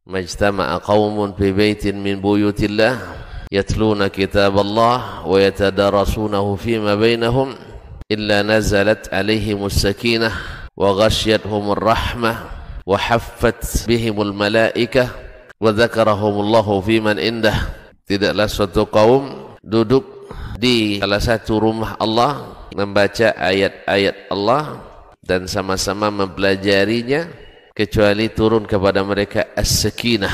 majtama'a qaumun fi baitin min buyutillah yatluna kitaballah wa yatadarasunahu fima bainahum illa nazalat alaihimus sakinah wa ghasyiyatuhumur rahmah wa haffat bihimul malaikah wa dzakarahumullahu fiman indah. Tidaklah suatu kaum duduk di salah satu rumah Allah membaca ayat-ayat Allah dan sama-sama mempelajarinya kecuali turun kepada mereka as-sakinah,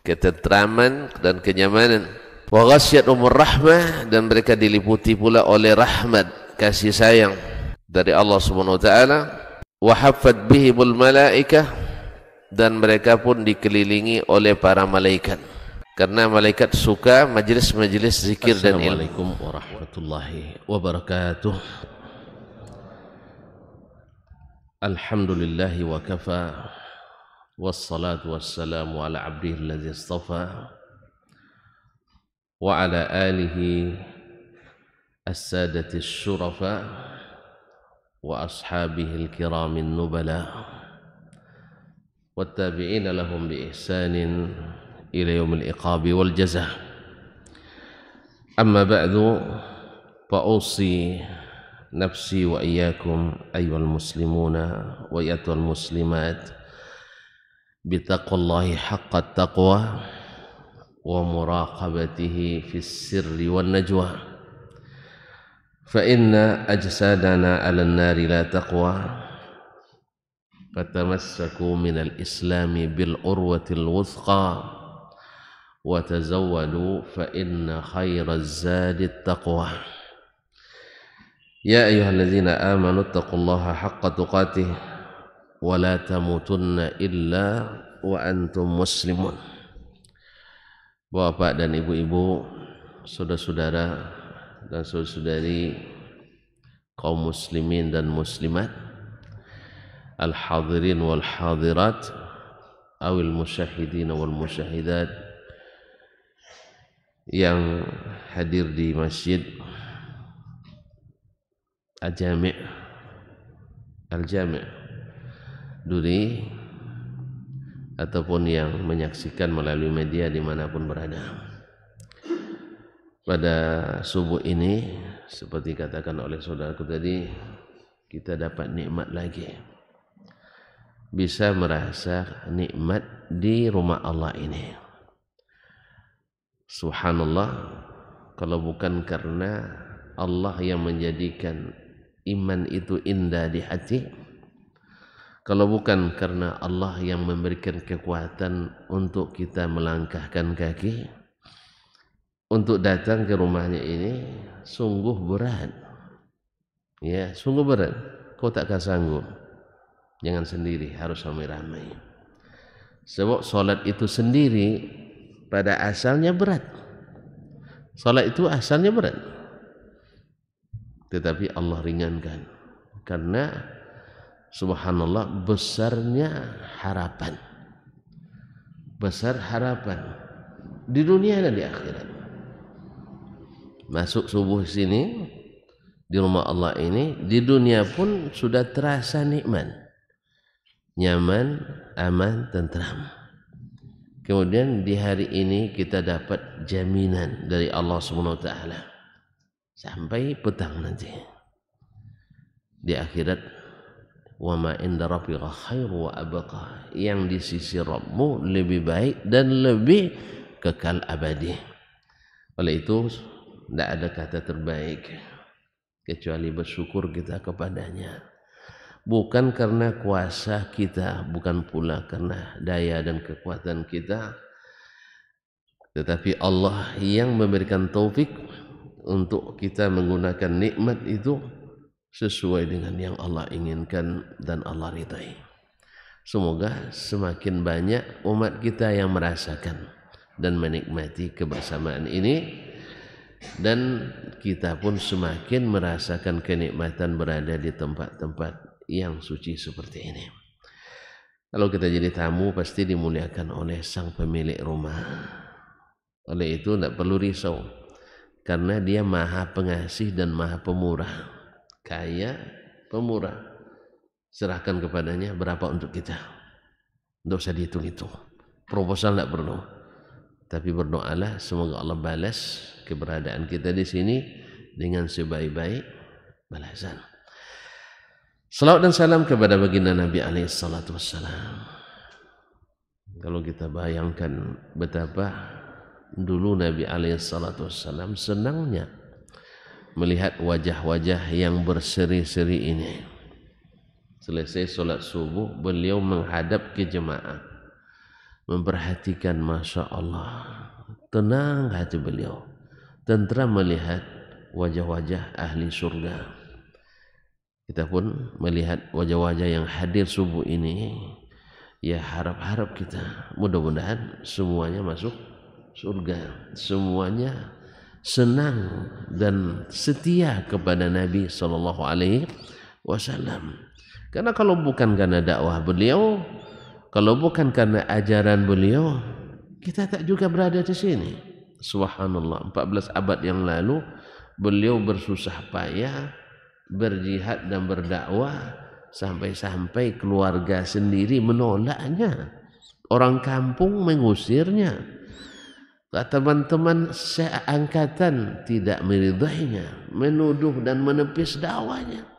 ketentraman dan kenyamanan, wa ghasyiyatuhumur rahmah, dan mereka diliputi pula oleh rahmat, kasih sayang dari Allah Subhanahu wa taala, wa haffat bihimul malaikah, dan mereka pun dikelilingi oleh para malaikat karena malaikat suka majelis-majelis zikir dan ilmu. Assalamualaikum warahmatullahi wabarakatuh. Alhamdulillahi wa kafa, wassalatu wassalamu ala abdihi alladhi istafa wa ala alihi as-sadati syurafa wa ashabihi al-kiramin nubala wattabi'ina lahum bi ihsanin ila yaumil iqabi wal jazaa. Amma ba'du, fa usi nafsi wa iyyakum ayyuhal muslimuna wa ayyatuhal muslimat bi taqwallahi haqqat taqwa wa muraqabatihi fis sirri wan najwa, fa inna ajsadana 'alan nari la taqwa fatamassaku minal islami bil urwatil wuthqa wa tazawwadu fa inna khairaz zadi taqwa. Ya ayyuhalladzina amanu taqullaha haqqa tuqatih wa la tamutunna illa wa antum muslimun. Bapak dan ibu-ibu, saudara-saudara dan saudari kaum muslimin dan muslimat, al-hadirin wal hadirat, awil musyahidin wal musyahidat yang hadir di Masjid Al-Jami' Duri ataupun yang menyaksikan melalui media dimanapun berada. Pada subuh ini, seperti katakan oleh saudaraku tadi, kita dapat nikmat lagi, bisa merasa nikmat di rumah Allah ini. Subhanallah, kalau bukan karena Allah yang menjadikan iman itu indah di hati, kalau bukan karena Allah yang memberikan kekuatan untuk kita melangkahkan kaki untuk datang ke rumahnya ini, sungguh berat. Ya, sungguh berat. Kau takkan sanggup. Jangan sendiri, harus ramai-ramai. Sebab solat itu sendiri pada asalnya berat. Solat itu asalnya berat, tetapi Allah ringankan karena subhanallah besarnya harapan, besar harapan di dunia dan di akhirat. Masuk subuh sini di rumah Allah ini, di dunia pun sudah terasa nikmat, nyaman, aman, tentram. Kemudian di hari ini kita dapat jaminan dari Allah Subhanahu wa taala sampai petang nanti. Di akhirat, wa ma inda rabbika khairu wa abqa, yang di sisi Rabbmu lebih baik dan lebih kekal abadi. Oleh itu tidak ada kata terbaik kecuali bersyukur kita kepadanya. Bukan karena kuasa kita, bukan pula karena daya dan kekuatan kita, tetapi Allah yang memberikan taufik untuk kita menggunakan nikmat itu sesuai dengan yang Allah inginkan dan Allah ridai. Semoga semakin banyak umat kita yang merasakan dan menikmati kebersamaan ini, dan kita pun semakin merasakan kenikmatan berada di tempat-tempat yang suci seperti ini. Kalau kita jadi tamu pasti dimuliakan oleh sang pemilik rumah. Oleh itu tidak perlu risau, karena dia maha pengasih dan maha pemurah, kaya, pemurah. Serahkan kepadanya berapa untuk kita, tidak usah dihitung-hitung. Proposal tidak perlu. Tapi berdoalah semoga Allah balas keberadaan kita di sini dengan sebaik-baik balasan. Salawat dan salam kepada baginda Nabi alaihi salatu wassalam. Kalau kita bayangkan betapa dulu Nabi alaihi salatu wassalam senangnya melihat wajah-wajah yang berseri-seri ini. Selesai solat subuh, beliau menghadap ke jemaah, memperhatikan, Masya Allah, tenang hati beliau, tentram melihat wajah-wajah ahli surga. Kita pun melihat wajah-wajah yang hadir subuh ini, ya harap-harap kita mudah-mudahan semuanya masuk surga, semuanya senang dan setia kepada Nabi Sallallahu Alaihi Wasallam. Karena kalau bukan karena dakwah beliau, kalau bukan karena ajaran beliau, kita tak juga berada di sini. Subhanallah, 14 abad yang lalu beliau bersusah payah berjihad dan berdakwah sampai-sampai keluarga sendiri menolaknya, orang kampung mengusirnya, teman-teman seangkatan tidak meridainya, menuduh dan menepis dakwanya.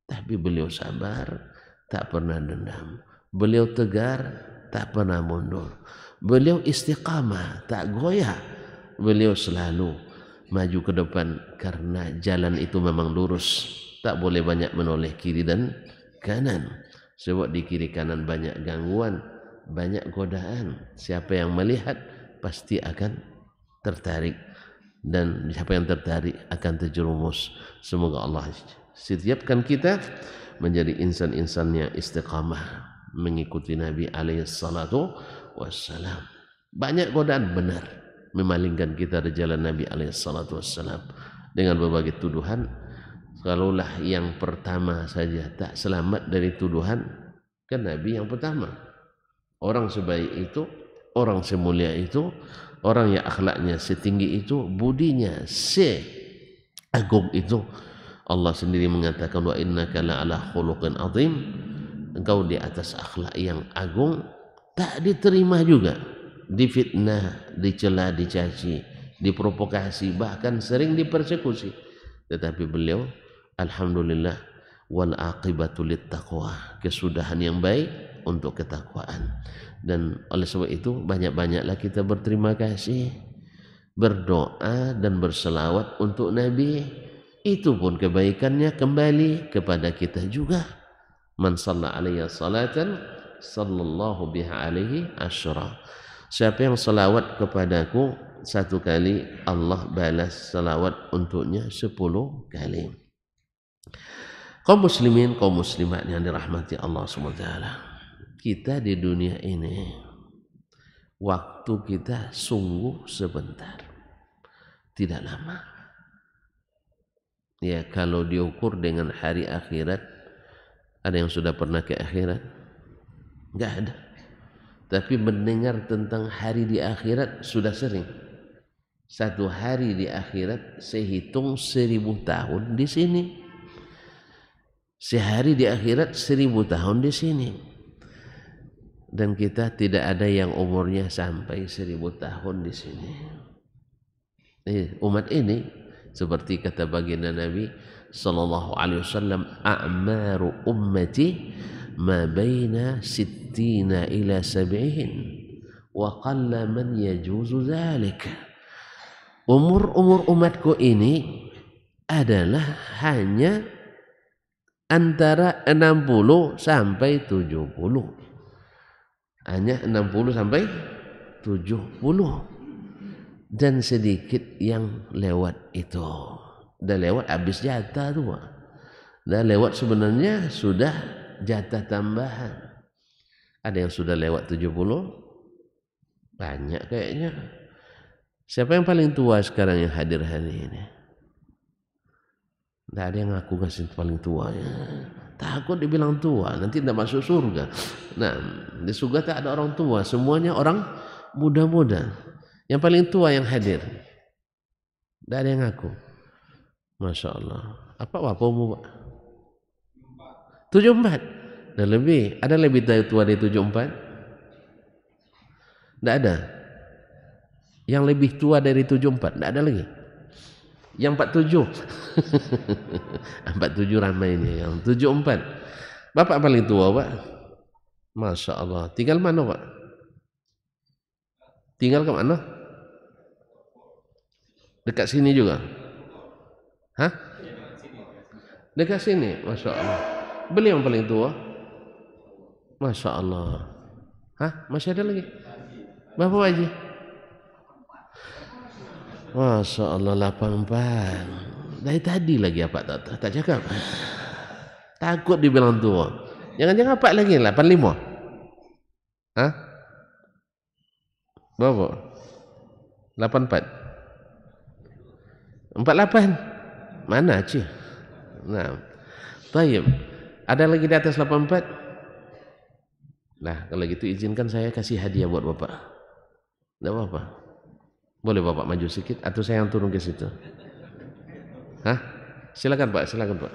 Tapi beliau sabar, tak pernah dendam. Beliau tegar, tak pernah mundur. Beliau istiqamah, tak goyah. Beliau selalu maju ke depan karena jalan itu memang lurus, tak boleh banyak menoleh kiri dan kanan, sebab di kiri kanan banyak gangguan, banyak godaan. Siapa yang melihat pasti akan tertarik, dan siapa yang tertarik akan terjerumus. Semoga Allah setiapkan kita menjadi insan-insan yang istiqamah mengikuti Nabi alaihi salatu wassalam. Banyak godaan benar memalingkan kita dari jalan Nabi alaihi salatu wassalam dengan berbagai tuduhan. Kalaulah yang pertama saja tak selamat dari tuduhan, kan Nabi yang pertama. Orang sebaik itu, orang semulia itu, orang yang akhlaknya setinggi itu, budinya seagung itu, Allah sendiri mengatakan, wa innaka la'ala khuluqin azim, engkau di atas akhlak yang agung. Tak diterima juga, difitnah, dicela, dicaci, diprovokasi, bahkan sering dipersekusi. Tetapi beliau, alhamdulillah, wal aqibatu lit taqwa, kesudahan yang baik untuk ketakwaan. Dan oleh sebab itu banyak-banyaklah kita berterima kasih, berdoa dan berselawat untuk Nabi. Itu pun kebaikannya kembali kepada kita juga. Man shalla alaihi salatan sallallahu biha alaihi asyra. Siapa yang selawat kepadaku satu kali, Allah balas selawat untuknya 10 kali. Kaum muslimin, kaum muslimat yang dirahmati Allah SWT, kita di dunia ini waktu kita sungguh sebentar, tidak lama. Ya, kalau diukur dengan hari akhirat, ada yang sudah pernah ke akhirat? Enggak ada. Tapi mendengar tentang hari di akhirat sudah sering. Satu hari di akhirat sehitung 1000 tahun di sini. Sehari di akhirat 1000 tahun di sini. Dan kita tidak ada yang umurnya sampai 1000 tahun di sini. Umat ini seperti kata baginda Nabi sallallahu alaihi wasallam, a'maru ummati ma baina sittina ila sab'in wa qalla man yajuzu dzalik. Umur umatku ini adalah hanya antara 60 sampai 70. Hanya 60 sampai 70. Dan sedikit yang lewat itu. Dah lewat habis jatah tu. Dah lewat sebenarnya sudah jatah tambahan. Ada yang sudah lewat 70? Banyak kayaknya. Siapa yang paling tua sekarang yang hadir hari ini? Tidak ada yang ngaku ngasih paling tua ya. Takut dibilang tua, nanti tidak masuk surga. Nah, di surga tak ada orang tua, semuanya orang muda-muda. Yang paling tua yang hadir, tidak ada yang ngaku. Masya Allah. Apa wapomu, Pak? 74. Dan lebih, ada lebih tua dari 74? Tidak ada. Yang lebih tua dari 74, tidak ada lagi. Yang 47. 47 ramai ini. Yang 74. Bapak paling tua, Pak. Masya Allah. Tinggal mana, Pak? Tinggal ke mana? Dekat sini juga? Hah? Dekat sini, Masya Allah. Beliau yang paling tua? Masya Allah. Hah? Masih ada lagi? Bapak Haji? Masya Allah, 84. Dari tadi lagi apa tak cakap. Takut dibilang tua. Jangan-jangan apa lagi 85? Hah? Bapak? 84? 48? Mana Aceh? Nah, baik. Ada lagi di atas 84? Nah, kalau gitu izinkan saya kasih hadiah buat Bapak. Tidak apa-apa. Boleh Bapak maju sedikit atau saya yang turun ke situ? Hah? Silakan Pak, silakan Pak.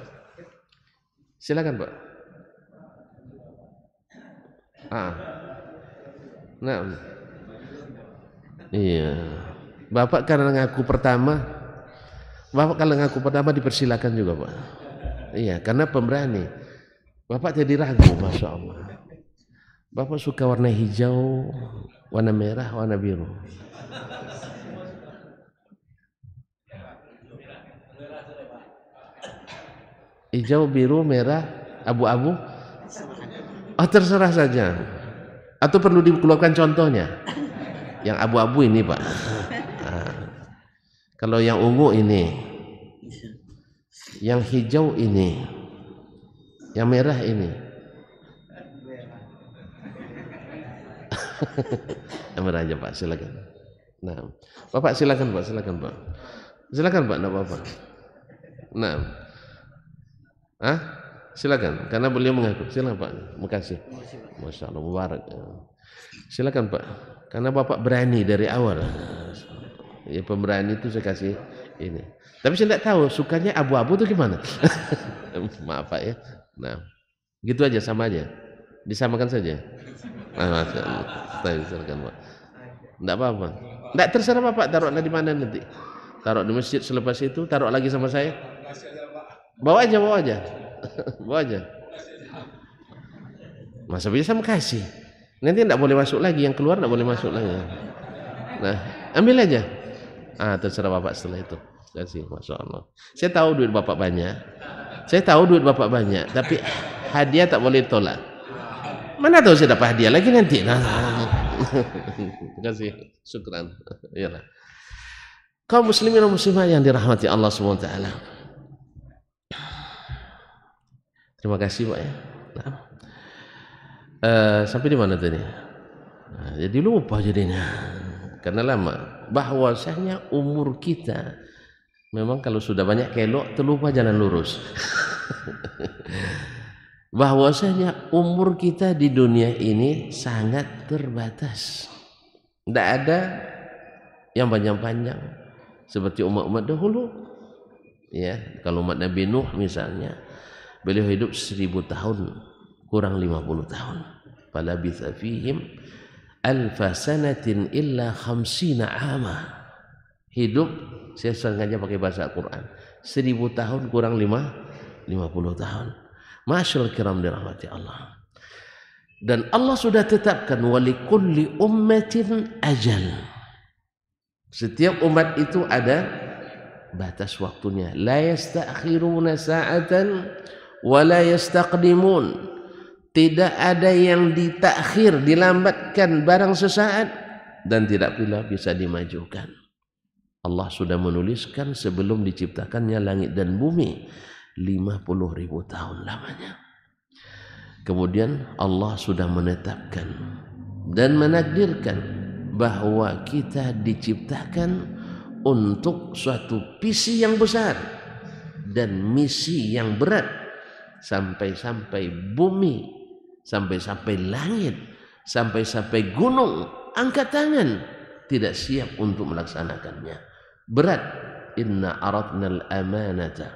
Silakan Pak. Nah. Iya. Bapak karena ngaku pertama, Bapak kalau ngaku pertama dipersilakan juga Pak. Iya, karena pemberani. Bapak jadi ragu, Masya Allah. Bapak suka warna hijau, warna merah, warna biru. Hijau, biru, merah, abu-abu. Oh, terserah saja. Atau perlu dikeluarkan contohnya? Yang abu-abu ini Pak. Nah, kalau yang ungu ini, yang hijau ini, yang merah ini. Yang merah aja Pak, silakan. Nah, Bapak silakan Pak, silakan Pak. Silakan Pak, enggak apa-apa. Nah. Silakan, karena beliau mengaku. Silakan Pak, makasih. Masya Allah, mubarak. Silakan Pak, karena Bapak berani dari awal. Ya pemberani itu saya kasih ini. Tapi saya tidak tahu sukanya abu-abu itu gimana. Maaf Pak ya. Nah, gitu aja, sama aja. Disamakan saja. Masya Allah. Silakan Pak. Tidak apa-apa. Tidak terserah Bapak taruhlah di mana nanti. Taruh di masjid selepas itu, taruh lagi sama saya. Bawa aja. Bawa aja. Masa bisa makasih. Nanti tidak boleh masuk lagi, yang keluar tidak boleh masuk lagi. Nah, ambil aja. Terserah Bapak setelah itu. Kasih, Masya Allah. Saya tahu duit Bapak banyak. Tapi hadiah tak boleh tolak. Mana tahu saya dapat hadiah lagi nanti. Kasih, syukran. Iyalah. Kaum muslimin dan muslimah yang dirahmati Allah SWT. Terima kasih Pak ya. Nah. Sampai di mana tadi? Jadi lupa jadinya. Karena lama. Bahwasanya umur kita memang kalau sudah banyak kelok terlupa jalan lurus. Bahwasanya umur kita di dunia ini sangat terbatas. Tidak ada yang panjang-panjang seperti umat-umat dahulu. Ya, kalau umat Nabi Nuh misalnya, beliau hidup 1000 tahun kurang 50 tahun. Falabitha fihim alfa sanatin illa 50 ama. Hidup, saya sengaja pakai bahasa Quran, 1000 tahun kurang 50 tahun. Masyaallah kiram dirahmati Allah. Dan Allah sudah tetapkan walikulli ummatin ajal. Setiap umat itu ada batas waktunya. La yastakhiruna sa'atan wa la yastaqdimun. Tidak ada yang ditakhir, dilambatkan barang sesaat, dan tidak pula bisa dimajukan. Allah sudah menuliskan sebelum diciptakannya langit dan bumi 50.000 tahun lamanya. Kemudian Allah sudah menetapkan dan menakdirkan bahwa kita diciptakan untuk suatu visi yang besar dan misi yang berat, sampai-sampai bumi, sampai-sampai langit, sampai-sampai gunung angkat tangan tidak siap untuk melaksanakannya. Berat. Inna aradna al-amanata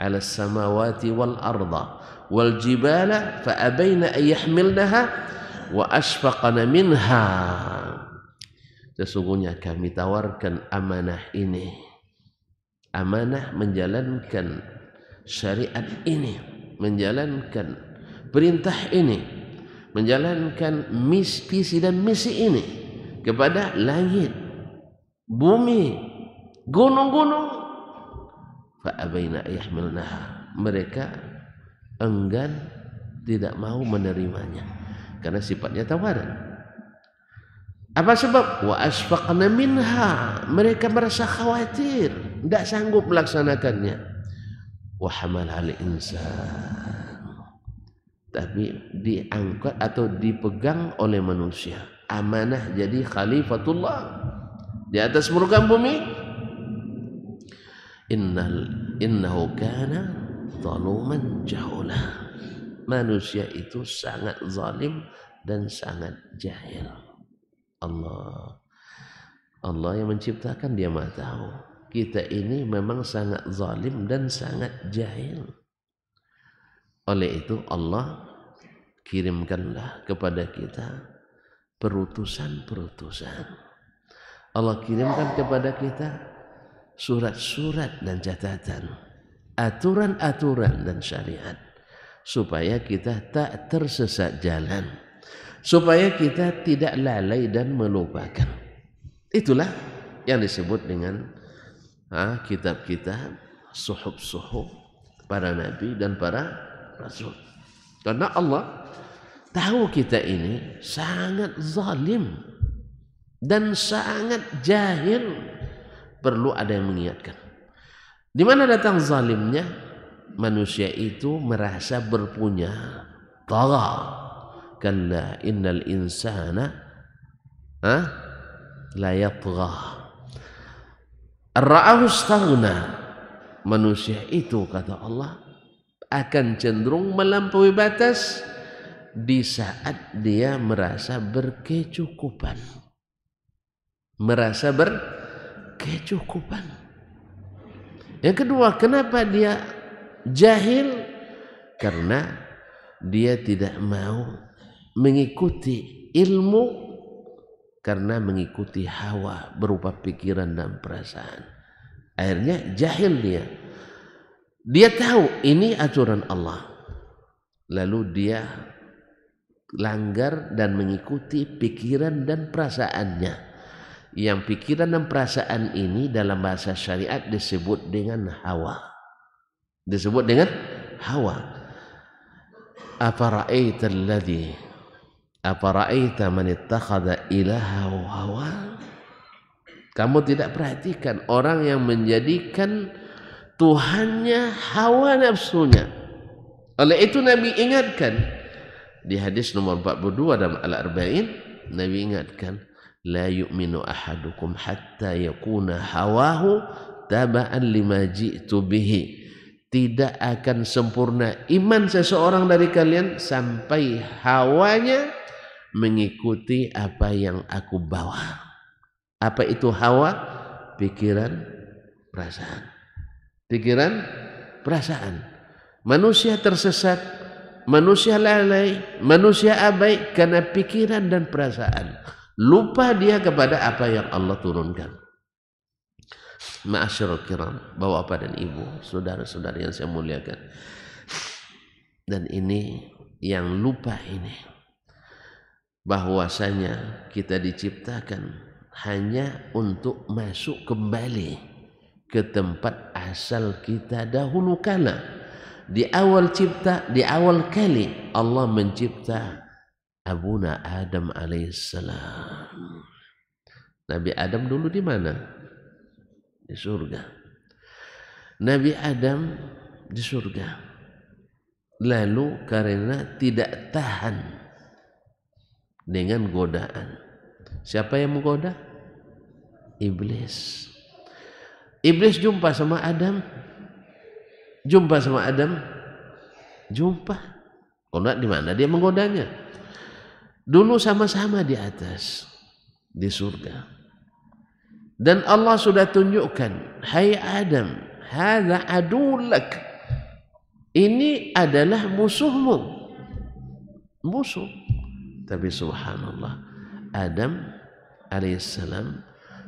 'ala as-samawati wal arda wal jibala fa abaina an yahmilnaha wa ashfaqna minha. sesungguhnya kami tawarkan amanah ini, amanah menjalankan syariat ini, menjalankan perintah ini, menjalankan visi dan misi ini kepada langit, bumi, gunung-gunung. Fa'abaina yahmilnaha, mereka enggan, tidak mau menerimanya karena sifatnya tawaran. Apa sebab? Wa asfaqna minha, mereka merasa khawatir, tidak sanggup melaksanakannya. Wa hamal al insan, tapi diangkat atau dipegang oleh manusia. Amanah jadi khalifatullah di atas muka bumi. Innahu kana zaluman jahula, manusia itu sangat zalim dan sangat jahil. Allah yang menciptakan, dia maha tahu. Kita ini memang sangat zalim dan sangat jahil. Oleh itu Allah kirimkanlah kepada kita perutusan-perutusan. Allah kirimkan kepada kita surat-surat dan catatan, aturan-aturan dan syariat, supaya kita tak tersesat jalan, supaya kita tidak lalai dan melupakan. Itulah yang disebut dengan kitab-kitab, suhuf-suhuf para nabi dan para rasul. Karena Allah tahu kita ini sangat zalim dan sangat jahil, perlu ada yang mengingatkan. Di mana datang zalimnya? Manusia itu merasa berpunya, tagha. Kalla innal insana la yatgha ar-ra'ahu istaghna. Manusia itu, kata Allah, akan cenderung melampaui batas di saat dia merasa berkecukupan. Merasa berkecukupan. Yang kedua, kenapa dia jahil? Karena dia tidak mau mengikuti ilmu, karena mengikuti hawa berupa pikiran dan perasaan. Akhirnya jahil dia. Dia tahu ini aturan Allah, lalu dia langgar dan mengikuti pikiran dan perasaannya. Yang pikiran dan perasaan ini dalam bahasa syariat disebut dengan hawa. Disebut dengan hawa. Afara'aita man ittakhadha ilahahu hawa. Kamu tidak perhatikan orang yang menjadikan Tuhannya hawa nafsunya. Oleh itu Nabi ingatkan di hadis nomor 42 dalam Al-Arba'in, Nabi ingatkan, la yu'minu ahadukum hatta yakuna hawahu taba'an lima ji'tu bihi. Tidak akan sempurna iman seseorang dari kalian sampai hawanya mengikuti apa yang aku bawa. Apa itu hawa? Pikiran, perasaan. Pikiran, perasaan. Manusia tersesat, manusia lalai, manusia abai karena pikiran dan perasaan. Lupa dia kepada apa yang Allah turunkan. Ma'asyiral kiram, bapak dan ibu, saudara-saudara yang saya muliakan. Dan ini yang lupa ini, bahwasanya kita diciptakan hanya untuk masuk kembali ke tempat asal kita dahulu kala. Di awal cipta, di awal kali Allah mencipta Abuna Adam alaihissalam. Nabi Adam dulu di mana? Di surga. Nabi Adam di surga. Lalu karena tidak tahan dengan godaan. Siapa yang menggoda? Iblis. Iblis jumpa sama Adam. Jumpa sama Adam. Jumpa. Kalau di mana dia menggodanya? Dulu sama-sama di atas, di surga. Dan Allah sudah tunjukkan, hai Adam, hadza adulak. Ini adalah musuhmu. Musuh. Tapi subhanallah, Adam alaihissalam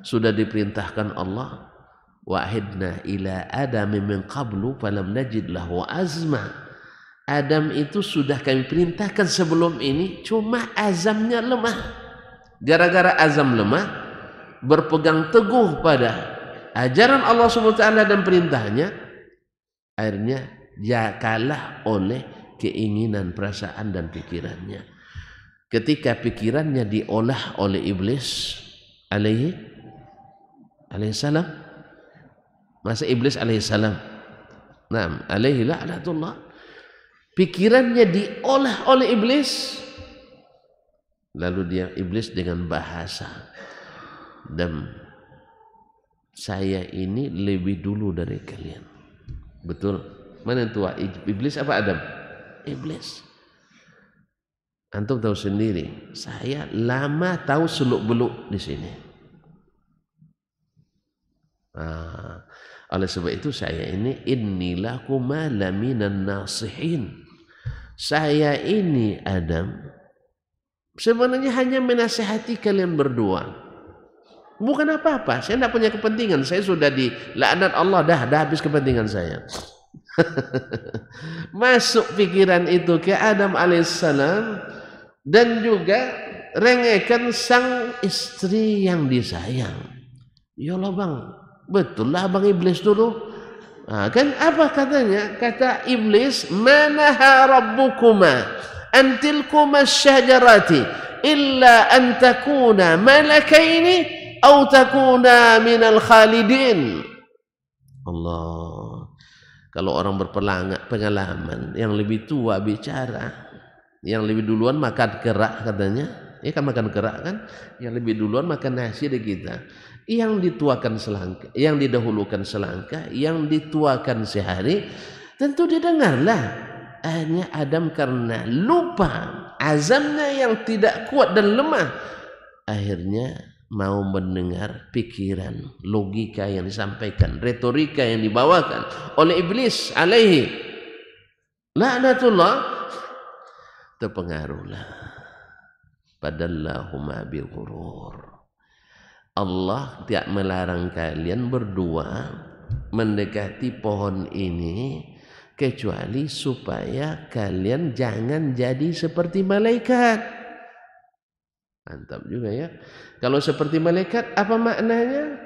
sudah diperintahkan Allah, wa'idna ila Adam min qablu falam najid lahu azma. Adam itu sudah kami perintahkan sebelum ini, cuma azamnya lemah. Gara-gara azam lemah, berpegang teguh pada ajaran Allah SWT dan perintahnya, akhirnya dia kalah oleh keinginan, perasaan dan pikirannya. Ketika pikirannya diolah oleh iblis alaihissalam, masa iblis alaihissalam, naam, alaihi la'natullah, pikirannya diolah oleh iblis, lalu iblis dengan bahasa, dan saya ini lebih dulu dari kalian. Betul? Mana yang tua? Iblis apa Adam? Iblis. Antum tahu sendiri, saya lama tahu seluk-beluk di sini. Oleh sebab itu saya ini innilakuma laminan nasihin. Saya ini Adam sebenarnya hanya menasihati kalian berdua. Bukan apa-apa, saya tidak punya kepentingan. Saya sudah dilaknat Allah, dah habis kepentingan saya. Masuk pikiran itu ke Adam alaihissalam, dan juga rengekan sang istri yang disayang. Ya Allah bang, betul lah bang iblis dulu. Kan apa katanya? Kata iblis, manaha rabbukuma antilkuma syajarati illa an takuna malakaini atau takuna minal khalidin. Allah. Kalau orang berpengalaman, yang lebih tua bicara, yang lebih duluan makan kerak katanya, ya kan makan kerak kan, yang lebih duluan makan nasi dari kita. Yang dituakan selangkah, yang didahulukan selangkah, yang dituakan sehari, tentu didengarlah. Akhirnya Adam karena lupa, azamnya yang tidak kuat dan lemah, akhirnya mau mendengar pikiran, logika yang disampaikan, retorika yang dibawakan oleh iblis alaihi la'natullah, terpengaruhlah. Padallahuma bil ghurur. Allah tidak melarang kalian berdua mendekati pohon ini kecuali supaya kalian jangan jadi seperti malaikat. Mantap juga ya. Kalau seperti malaikat apa maknanya?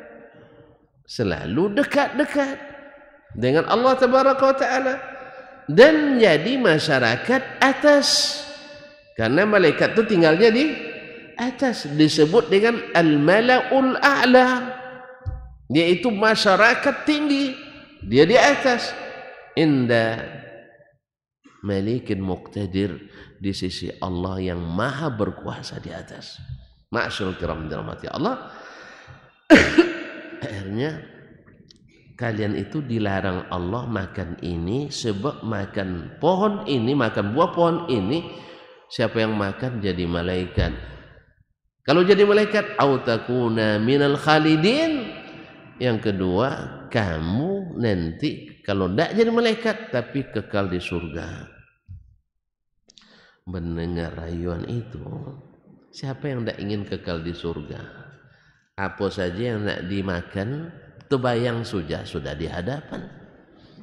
Selalu dekat-dekat dengan Allah Tabaraka wa Ta'ala dan jadi masyarakat atas. Karena malaikat itu tinggalnya di atas, disebut dengan al-mala'ul a'la, yaitu masyarakat tinggi, dia di atas. Inda malikin muqtadir, di sisi Allah yang maha berkuasa di atas. Ma'asyarul kiram dirahmati Allah. Akhirnya kalian itu dilarang Allah makan ini, sebab makan pohon ini, makan buah pohon ini, siapa yang makan jadi malaikat. Kalau jadi malaikat, au takuna minal khalidin. Yang kedua, kamu nanti kalau tidak jadi malaikat tapi kekal di surga. Mendengar rayuan itu, siapa yang tidak ingin kekal di surga? Apa saja yang tidak dimakan, terbayang sudah di hadapan.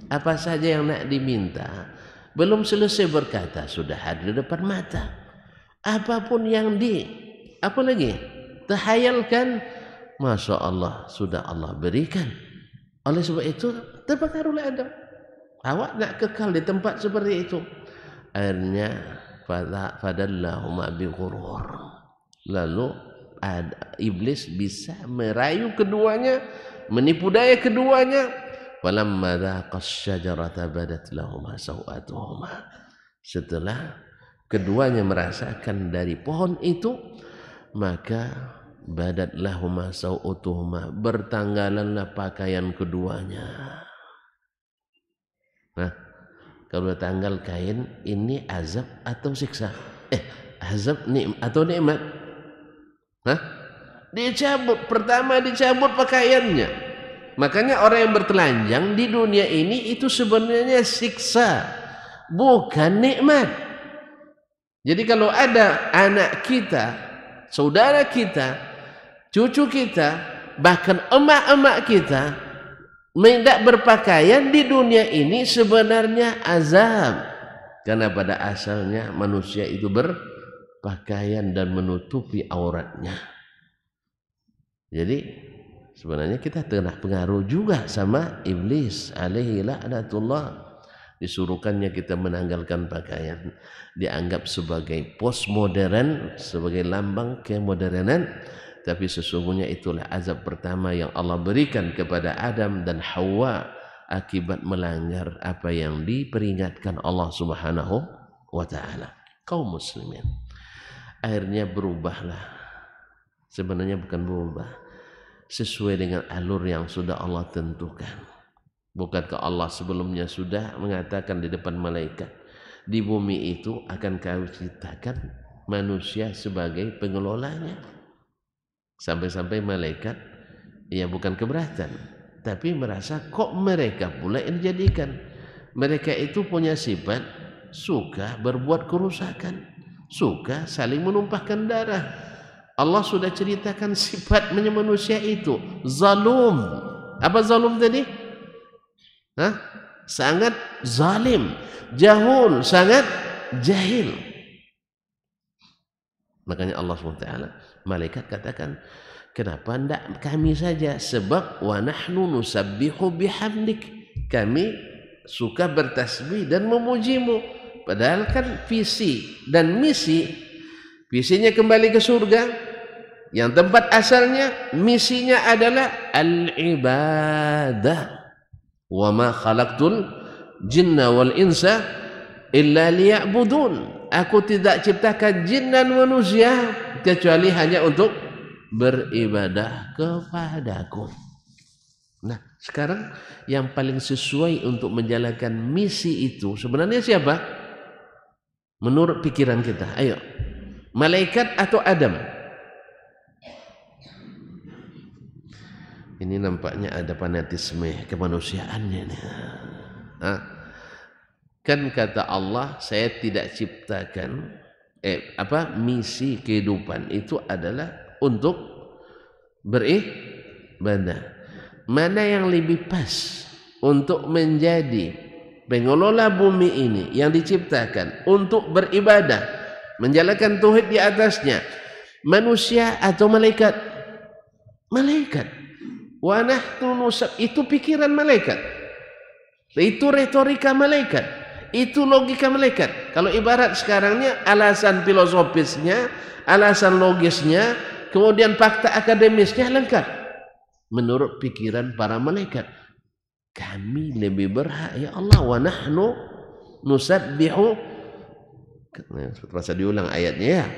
Apa saja yang tidak diminta, belum selesai berkata sudah hadir di depan mata. Apapun yang apa lagi? Tahayalkan, Masya Allah, sudah Allah berikan. Oleh sebab itu, terpengaruhlah Adam. Awak nak kekal di tempat seperti itu. Akhirnya, fadallahuma bi ghurur. Lalu, iblis bisa merayu keduanya, menipu daya keduanya. Falamma dhaqas syajarata badat lahuma sawatuhuma. Setelah keduanya merasakan dari pohon itu, maka badat lahuma sawatuhuma, bertanggalanlah pakaian keduanya. Nah, kalau tanggal kain ini azab atau siksa? Azab atau nikmat? Dicabut, pertama dicabut pakaiannya. Makanya orang yang bertelanjang di dunia ini itu sebenarnya siksa, bukan nikmat. Jadi kalau ada anak kita, saudara kita cucu kita, bahkan emak-emak kita tidak berpakaian di dunia ini sebenarnya azab. Karena pada asalnya manusia itu berpakaian dan menutupi auratnya. Jadi sebenarnya kita kena pengaruh juga sama iblis alaihi la'natullah. Disuruhkannya kita menanggalkan pakaian, dianggap sebagai postmodern, sebagai lambang kemodernan, tapi sesungguhnya itulah azab pertama yang Allah berikan kepada Adam dan Hawa akibat melanggar apa yang diperingatkan Allah Subhanahu wa taala. Kaum muslimin, akhirnya berubahlah. Sebenarnya bukan berubah, sesuai dengan alur yang sudah Allah tentukan. Bukankah Allah sebelumnya sudah mengatakan di depan malaikat, di bumi itu akan kau ciptakan manusia sebagai pengelolanya. Sampai-sampai malaikat ya bukan keberatan, tapi merasa kok mereka pula yang dijadikan. Mereka itu punya sifat suka berbuat kerusakan, suka saling menumpahkan darah. Allah sudah ceritakan sifat manusia itu zalum. Apa zalum tadi? Sangat zalim, jahul, sangat jahil. Makanya Allah SWT, malaikat katakan, kenapa tidak kami saja? Sebab wa nahnu nusabbihu bihamdik, kami suka bertasbih dan memujimu. Padahal kan visi dan misi, visinya kembali ke surga, yang tempat asalnya misinya adalah al-ibadah. Wa ma khalaqtul jinna wal insa illa liya'budun. Aku tidak ciptakan jin dan manusia kecuali hanya untuk beribadah kepadaku. Nah, sekarang yang paling sesuai untuk menjalankan misi itu sebenarnya siapa? Menurut pikiran kita, ayo, malaikat atau Adam? Ini nampaknya ada fanatisme kemanusiaannya nih. Kan kata Allah, saya tidak ciptakan misi kehidupan itu adalah untuk beribadah. Mana yang lebih pas untuk menjadi pengelola bumi ini yang diciptakan untuk beribadah, menjalankan tauhid di atasnya, manusia atau malaikat? Malaikat. Wa nahnu nusab, itu pikiran malaikat, itu retorika malaikat, itu logika malaikat. Kalau ibarat sekarangnya alasan filosofisnya, alasan logisnya, kemudian fakta akademisnya lengkap. Menurut pikiran para malaikat, kami lebih berhak ya Allah. Wa nahnu nusabbihu, terpaksa diulang ayatnya ya.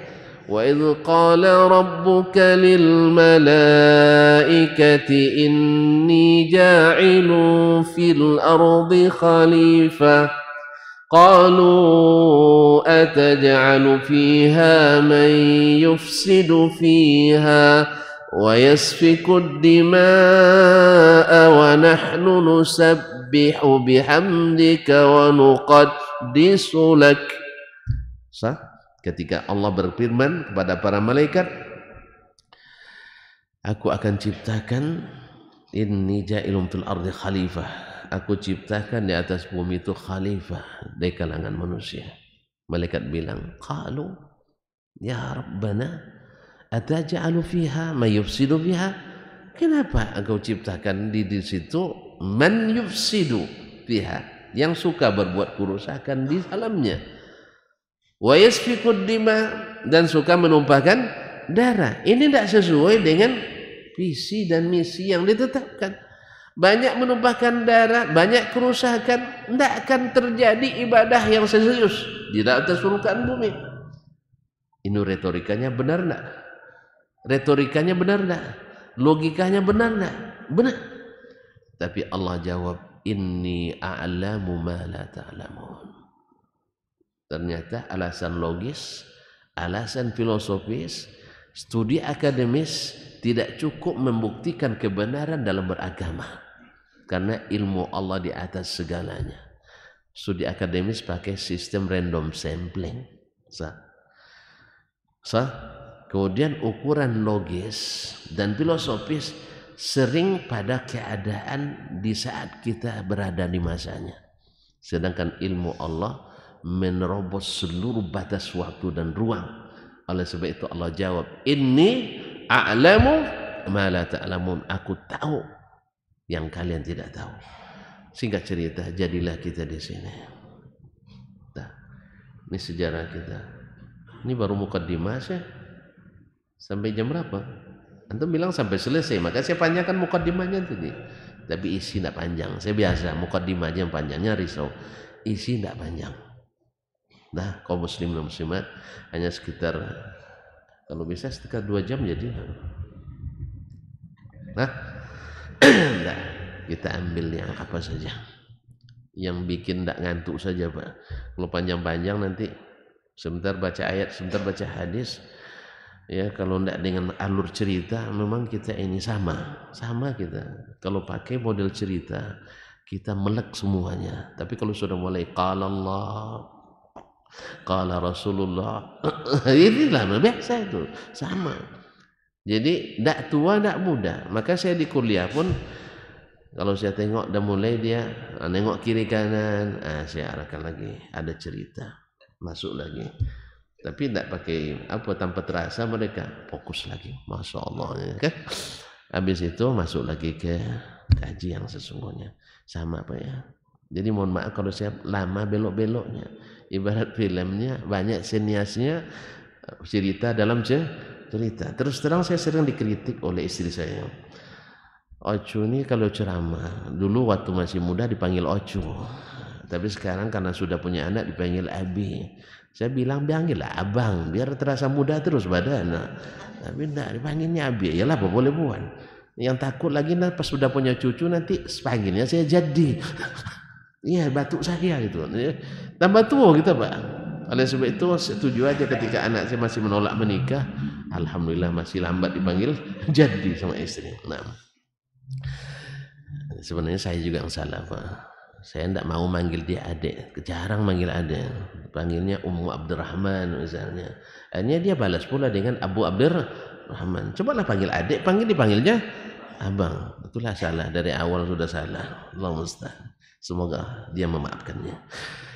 Wa idh qala rabbuka lil malaikati inni ja'ilun fil ardi khalifah qalu ataj'alu fiha man yufsidu fiha wa yasfiku ad-dima'a wa nahnu nusabbihu bihamdika wa nuqaddisu lak. Ketika Allah berfirman kepada para malaikat, aku akan ciptakan, inni ja'ilun fil ardi khalifah, aku ciptakan di atas bumi itu khalifah dari kalangan manusia. Malaikat bilang, qalu ya Rabbana ataj'alu fiha man yufsidu fiha, kenapa engkau ciptakan di situ man yufsidu fiha, yang suka berbuat kerusakan di dalamnya, wa yasfikud dima, dan suka menumpahkan darah. Ini tidak sesuai dengan visi dan misi yang ditetapkan. Banyak menumpahkan darah, banyak kerusakan, tidak akan terjadi ibadah yang serius di atas permukaan bumi. Ini retorikanya benar tidak? Retorikanya benar tidak? Logikanya benar tidak? Benar. Tapi Allah jawab, inni a'lamu ma la ta'lamun. Ternyata alasan logis, alasan filosofis, studi akademis tidak cukup membuktikan kebenaran dalam beragama. Karena ilmu Allah di atas segalanya. Studi akademis pakai sistem random sampling. Kemudian ukuran logis dan filosofis sering pada keadaan di saat kita berada di masanya. Sedangkan ilmu Allah menerobos seluruh batas waktu dan ruang. Oleh sebab itu Allah jawab, inni a'lamu ma la ta'lamun. Aku tahu yang kalian tidak tahu. Singkat cerita, jadilah kita di sini. Nah, ini sejarah kita. Ini baru mukaddimah saya. Sampai jam berapa? Antum bilang sampai selesai, maka saya panjangkan mukaddimahnya tadi. Tapi isi tidak panjang. Saya biasa mukaddimah aja yang panjangnya risau. Isi tidak panjang. Nah, kaum muslim dan muslimat hanya sekitar, kalau bisa sekitar 2 jam jadi. Nah, nah, kita ambil yang apa saja, yang bikin tidak ngantuk saja Pak. Kalau panjang-panjang nanti sebentar baca ayat, sebentar baca hadis. Ya, kalau tidak dengan alur cerita, memang kita ini sama kita. Kalau pakai model cerita, kita melek semuanya. Tapi kalau sudah mulai qala Allah, qala Rasulullah, inilah biasa itu, sama. Jadi tidak tua, tidak muda. Maka saya di kuliah pun, kalau saya tengok dah mulai dia nengok kiri kanan, saya arahkan lagi, ada cerita, masuk lagi. Tapi tidak pakai apa, tanpa terasa mereka fokus lagi, masya Allah kan. Habis itu masuk lagi ke kaji yang sesungguhnya, sama Pak ya. Jadi mohon maaf kalau saya lama belok-beloknya. Ibarat filmnya banyak seniasnya, cerita dalam cerita. Terus terang saya sering dikritik oleh istri saya. Ocu ini kalau ceramah, dulu waktu masih muda dipanggil Ocu, tapi sekarang karena sudah punya anak dipanggil Abi. Saya bilang panggillah abang, biar terasa muda terus badan. Tapi enggak, dipanggilnya Abi. Yalah, apa boleh buat. Yang takut lagi pas sudah punya cucu nanti panggilnya saya jadi. Iya, batuk saya gitu. Tambah tua kita Pak. Oleh sebab itu setuju aja ketika anak saya masih menolak menikah, alhamdulillah masih lambat dipanggil jadi sama istri. Nah, sebenarnya saya juga yang salah Pak. Saya tidak mau manggil dia adik, jarang manggil adik, panggilnya Ummu Abdurrahman misalnya. Akhirnya dia balas pula dengan Abu Abdurrahman. Cobalah panggil adik, dipanggilnya abang. Itulah salah, dari awal sudah salah. Allah musta'an. Semoga dia memaafkannya.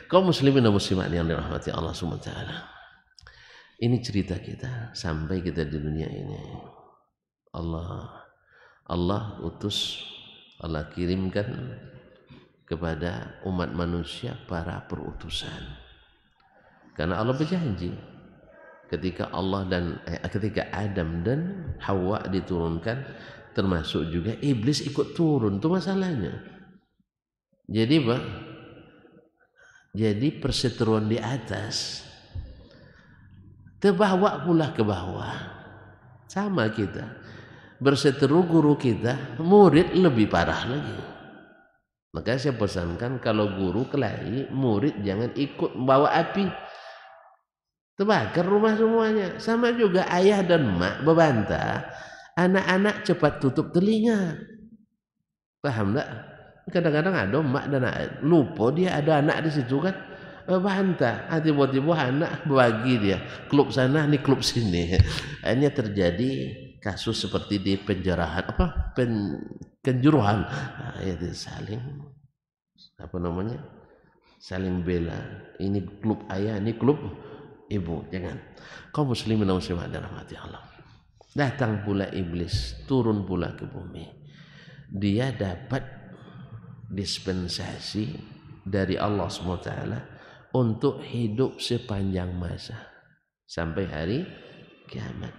Kaum muslimin dan muslimat yang dirahmati Allah SWT. Ini cerita kita sampai kita di dunia ini. Allah utus, Allah kirimkan kepada umat manusia para perutusan. Karena Allah berjanji ketika Adam dan Hawa diturunkan, termasuk juga iblis ikut turun, itu masalahnya. Jadi Pak, jadi perseteruan di atas terbawa pula ke bawah. Sama kita berseteru guru kita, murid lebih parah lagi. Maka saya pesankan kalau guru kelahi, murid jangan ikut membawa api, terbakar rumah semuanya. Sama juga ayah dan mak berbantah, anak-anak cepat tutup telinga. Paham tak? Kadang-kadang ada mak dan anak lupa dia ada anak di situ kan, bantah. Tiba-tiba anak bagi dia klub sana, nih klub sini. Ini terjadi kasus seperti di penjarahan kenjuruhan. Itu saling saling bela. Ini klub ayah, ini klub ibu. Jangan. Kaum muslimin dan muslimat dirahmati Allah. Datang pula iblis, turun pula ke bumi. Dia dapat dispensasi dari Allah SWT untuk hidup sepanjang masa sampai hari kiamat.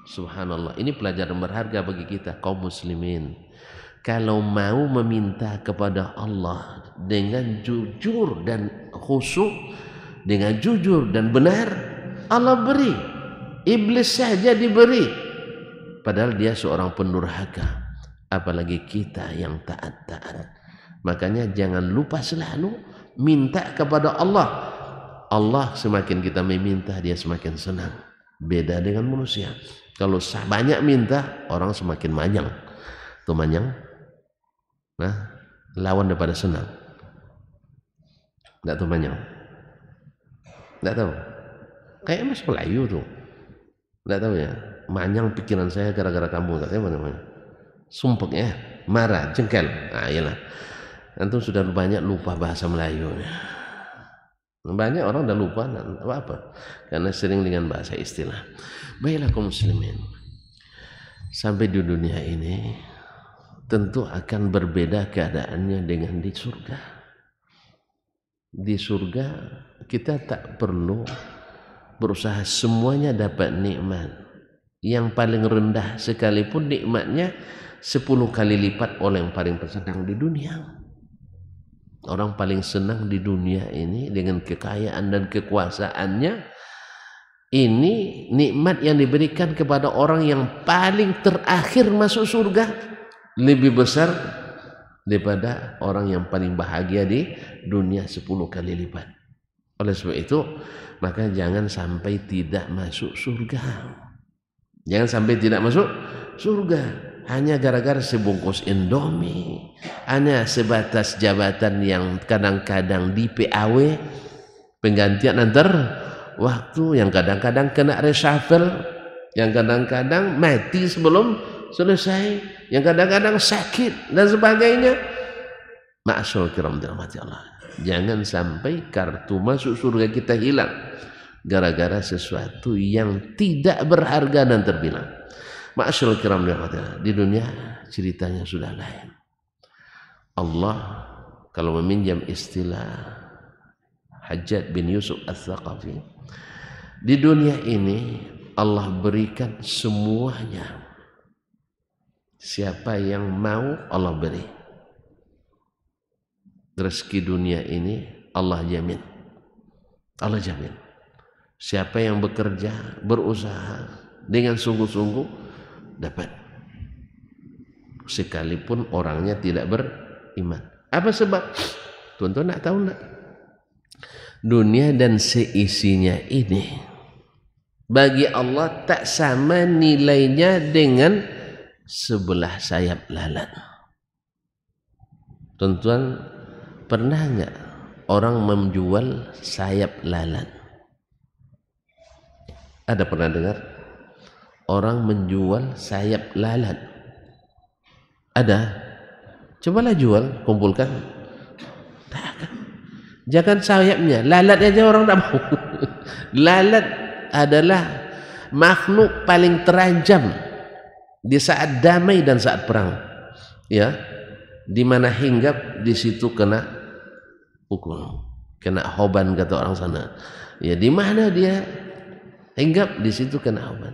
Subhanallah, ini pelajaran berharga bagi kita kaum muslimin. Kalau mau meminta kepada Allah dengan jujur dan khusyuk, dengan jujur dan benar, Allah beri. Iblis saja diberi, padahal dia seorang pendurhaka, apalagi kita yang taat-taat. Makanya jangan lupa selalu minta kepada Allah. Allah semakin kita meminta, dia semakin senang. Beda dengan manusia. Kalau banyak minta, orang semakin manyang. Tuh manyang, nah lawan daripada senang. Enggak tahu manyang? Enggak tahu? Kayak Mas Melayu tuh. Enggak tahu ya. Manyang pikiran saya gara-gara kamu, katanya apa namanya? Sumpek ya, marah, jengkel. Nah, iyalah. Antum sudah banyak lupa bahasa Melayu. Banyak orang udah lupa, apa? Karena sering dengan bahasa istilah. Baiklah kaum muslimin. Sampai di dunia ini tentu akan berbeda keadaannya dengan di surga. Di surga kita tak perlu berusaha semuanya dapat nikmat. Yang paling rendah sekalipun nikmatnya 10 kali lipat oleh yang paling senang di dunia. Orang paling senang di dunia ini dengan kekayaan dan kekuasaannya, ini nikmat yang diberikan kepada orang yang paling terakhir masuk surga lebih besar daripada orang yang paling bahagia di dunia 10 kali lipat. Oleh sebab itu, maka jangan sampai tidak masuk surga. Jangan sampai tidak masuk surga hanya gara-gara sebungkus Indomie, hanya sebatas jabatan yang kadang-kadang di PAW, penggantian antar waktu, yang kadang-kadang kena reshuffle, yang kadang-kadang mati sebelum selesai, yang kadang-kadang sakit dan sebagainya. Ma'asyarul kiram dirahmati Allah. Jangan sampai kartu masuk surga kita hilang gara-gara sesuatu yang tidak berharga dan terbilang. Ma'asyarul kiram dirahmati Allah. Di dunia ceritanya sudah lain. Allah kalau meminjam istilah Hajjaj bin Yusuf Ats-Tsaqafi, di dunia ini Allah berikan semuanya. Siapa yang mau Allah beri. Rezeki dunia ini Allah jamin. Allah jamin. Siapa yang bekerja, berusaha dengan sungguh-sungguh dapat. Sekalipun orangnya tidak beriman. Apa sebab? Tuan-tuan nak tahu nak? Dunia dan seisinya ini bagi Allah tak sama nilainya dengan sebelah sayap lalat. Tuan-tuan pernah enggak orang menjual sayap lalat? Ada pernah dengar orang menjual sayap lalat? Ada? Cobalah jual, kumpulkan. Tak. Jangan sayapnya, lalat aja orang tak mau. Lalat adalah makhluk paling terancam di saat damai dan saat perang. Ya, di mana hinggap di situ kena pukul, kena hoban kata orang sana. Ya, di mana dia hinggap di situ kena hoban.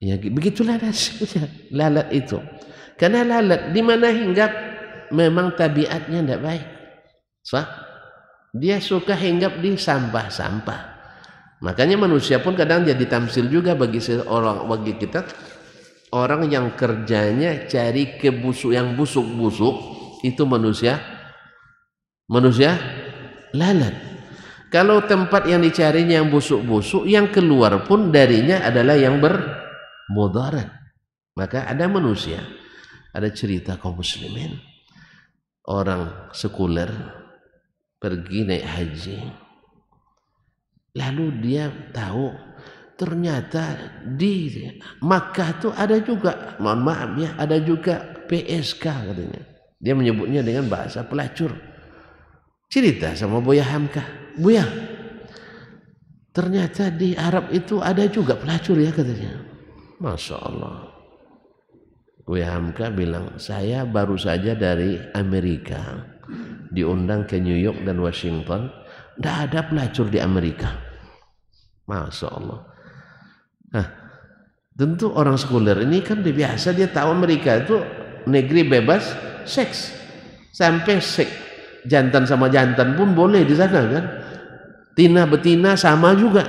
Ya, begitulah nasibnya lalat itu. Karena lalat di mana hinggap memang tabiatnya tidak baik. Sah? Dia suka hinggap di sampah-sampah. Makanya manusia pun kadang jadi tamsil juga bagi seorang, bagi kita, orang yang kerjanya cari kebusuk yang busuk-busuk itu manusia lalat. Kalau tempat yang dicarinya yang busuk-busuk, yang keluar pun darinya adalah yang bermudarat. Maka ada manusia, ada cerita kaum muslimin, orang sekuler pergi naik haji, lalu dia tahu ternyata di Makkah itu ada juga, mohon maaf ya, ada juga PSK katanya. Dia menyebutnya dengan bahasa pelacur. Cerita sama Buya Hamka, Buya, ternyata di Arab itu ada juga pelacur ya katanya. Masya Allah. Buya Hamka bilang, saya baru saja dari Amerika, diundang ke New York dan Washington, tidak ada pelacur di Amerika. Masya Allah. Nah, tentu orang sekuler ini kan biasa, dia tahu Amerika itu negeri bebas seks, sampai seks jantan sama jantan pun boleh di sana kan, tina betina sama juga,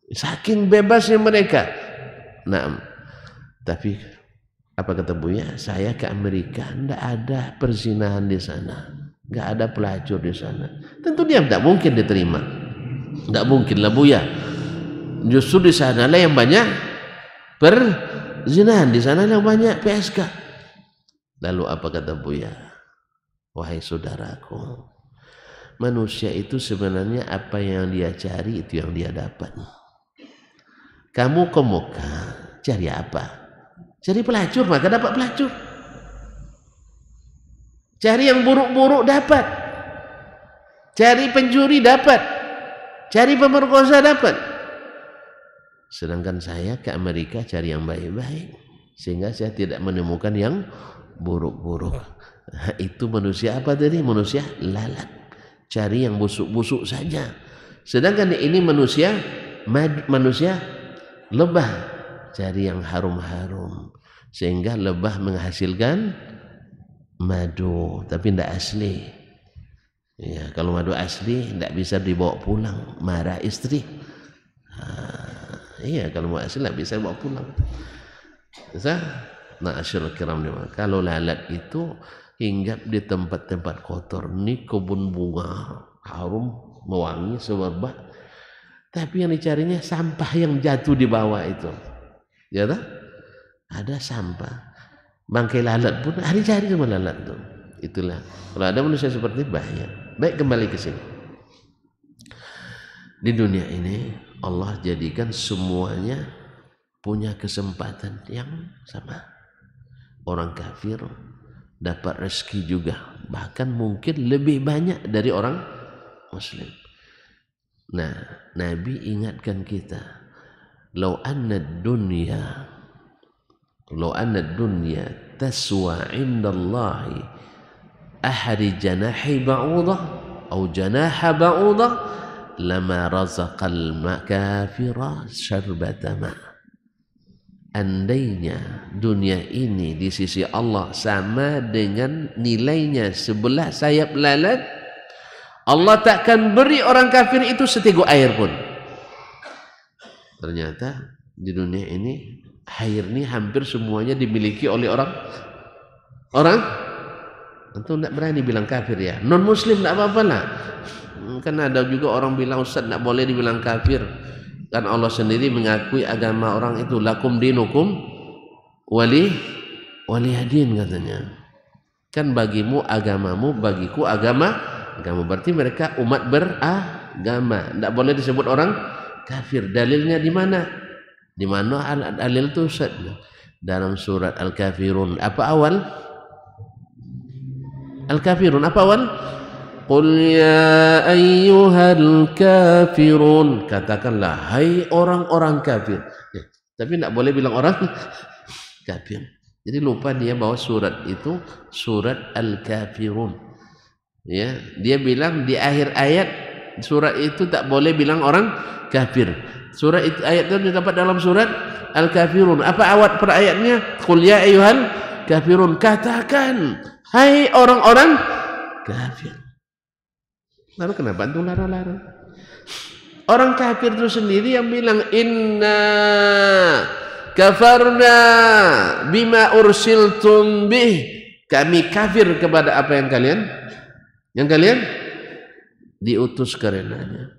saking bebasnya mereka. Nah, tapi apa kata Buya? Saya ke Amerika, tidak ada perzinahan di sana, nggak ada pelacur di sana. Tentu dia tidak mungkin diterima, tidak mungkin lah Buya. Justru di sana lah yang banyak perzinahan, di sana yang banyak PSK. Lalu apa kata Buya? Wahai saudaraku, manusia itu sebenarnya apa yang dia cari itu yang dia dapat. Kamu ke Mekah cari apa? Cari pelacur, maka dapat pelacur. Cari yang buruk-buruk dapat. Cari pencuri dapat. Cari pemerkosa dapat. Sedangkan saya ke Amerika cari yang baik-baik, sehingga saya tidak menemukan yang buruk-buruk. Nah, itu manusia apa tadi? Manusia lalat. Cari yang busuk-busuk saja. Sedangkan ini manusia lebah, cari yang harum-harum, sehingga lebah menghasilkan madu, tapi tidak asli. Ya, kalau madu asli tidak bisa dibawa pulang, marah istri. Iya, kalau mau asli tidak bisa dibawa pulang. Ma'asyiral kiram, kalau lalat itu hinggap di tempat-tempat kotor, ini kebun bunga harum mewangi semerbak, tapi yang dicarinya sampah yang jatuh di bawah itu, ya tak? Ada sampah, bangkai lalat pun dicari sama lalat itu. Itulah kalau ada manusia seperti itu bahaya. Baik, kembali ke sini. Di dunia ini Allah jadikan semuanya punya kesempatan yang sama. Orang kafir dapat rezeki juga, bahkan mungkin lebih banyak dari orang muslim. Nah, Nabi ingatkan kita, "Lau anna dunya taswa 'indallahi ahadi janahi ba'udah atau janaha ba'udah lama razaqal kafira syarbata ma." Andainya dunia ini di sisi Allah sama dengan nilainya sebelah sayap lalat, Allah takkan beri orang kafir itu seteguk air pun. Ternyata di dunia ini air ini hampir semuanya dimiliki oleh orang tentu tidak berani bilang kafir ya. Non muslim tidak apa-apa lah. Kan ada juga orang bilang, Ustaz tidak boleh dibilang kafir. Kan Allah sendiri mengakui agama orang itu, lakum dinukum waliyadin katanya. Kan bagimu agamamu, bagiku agama. Berarti mereka umat beragama. Tidak boleh disebut orang kafir. Dalilnya di mana? Di mana dalil itu? Dalam surat Al-Kafirun. Apa awal? Al-Kafirun apa awal? Qul ya ayyuhal kafirun. Katakanlah hai orang-orang kafir. Ya, tapi tidak boleh bilang orang kafir. Jadi lupa dia bahwa surat itu surat Al-Kafirun. Ya, dia bilang di akhir ayat surat itu tak boleh bilang orang kafir. Surat itu, ayat itu didapat dalam surat Al-Kafirun. Apa awal per ayatnya? Qul ya ayyuhal kafirun. Katakan hai orang-orang kafir. Lalu kenapa itu larang-larang? Orang kafir itu sendiri yang bilang inna kafarna bima ursiltum bih. Kami kafir kepada apa yang kalian diutus karenanya.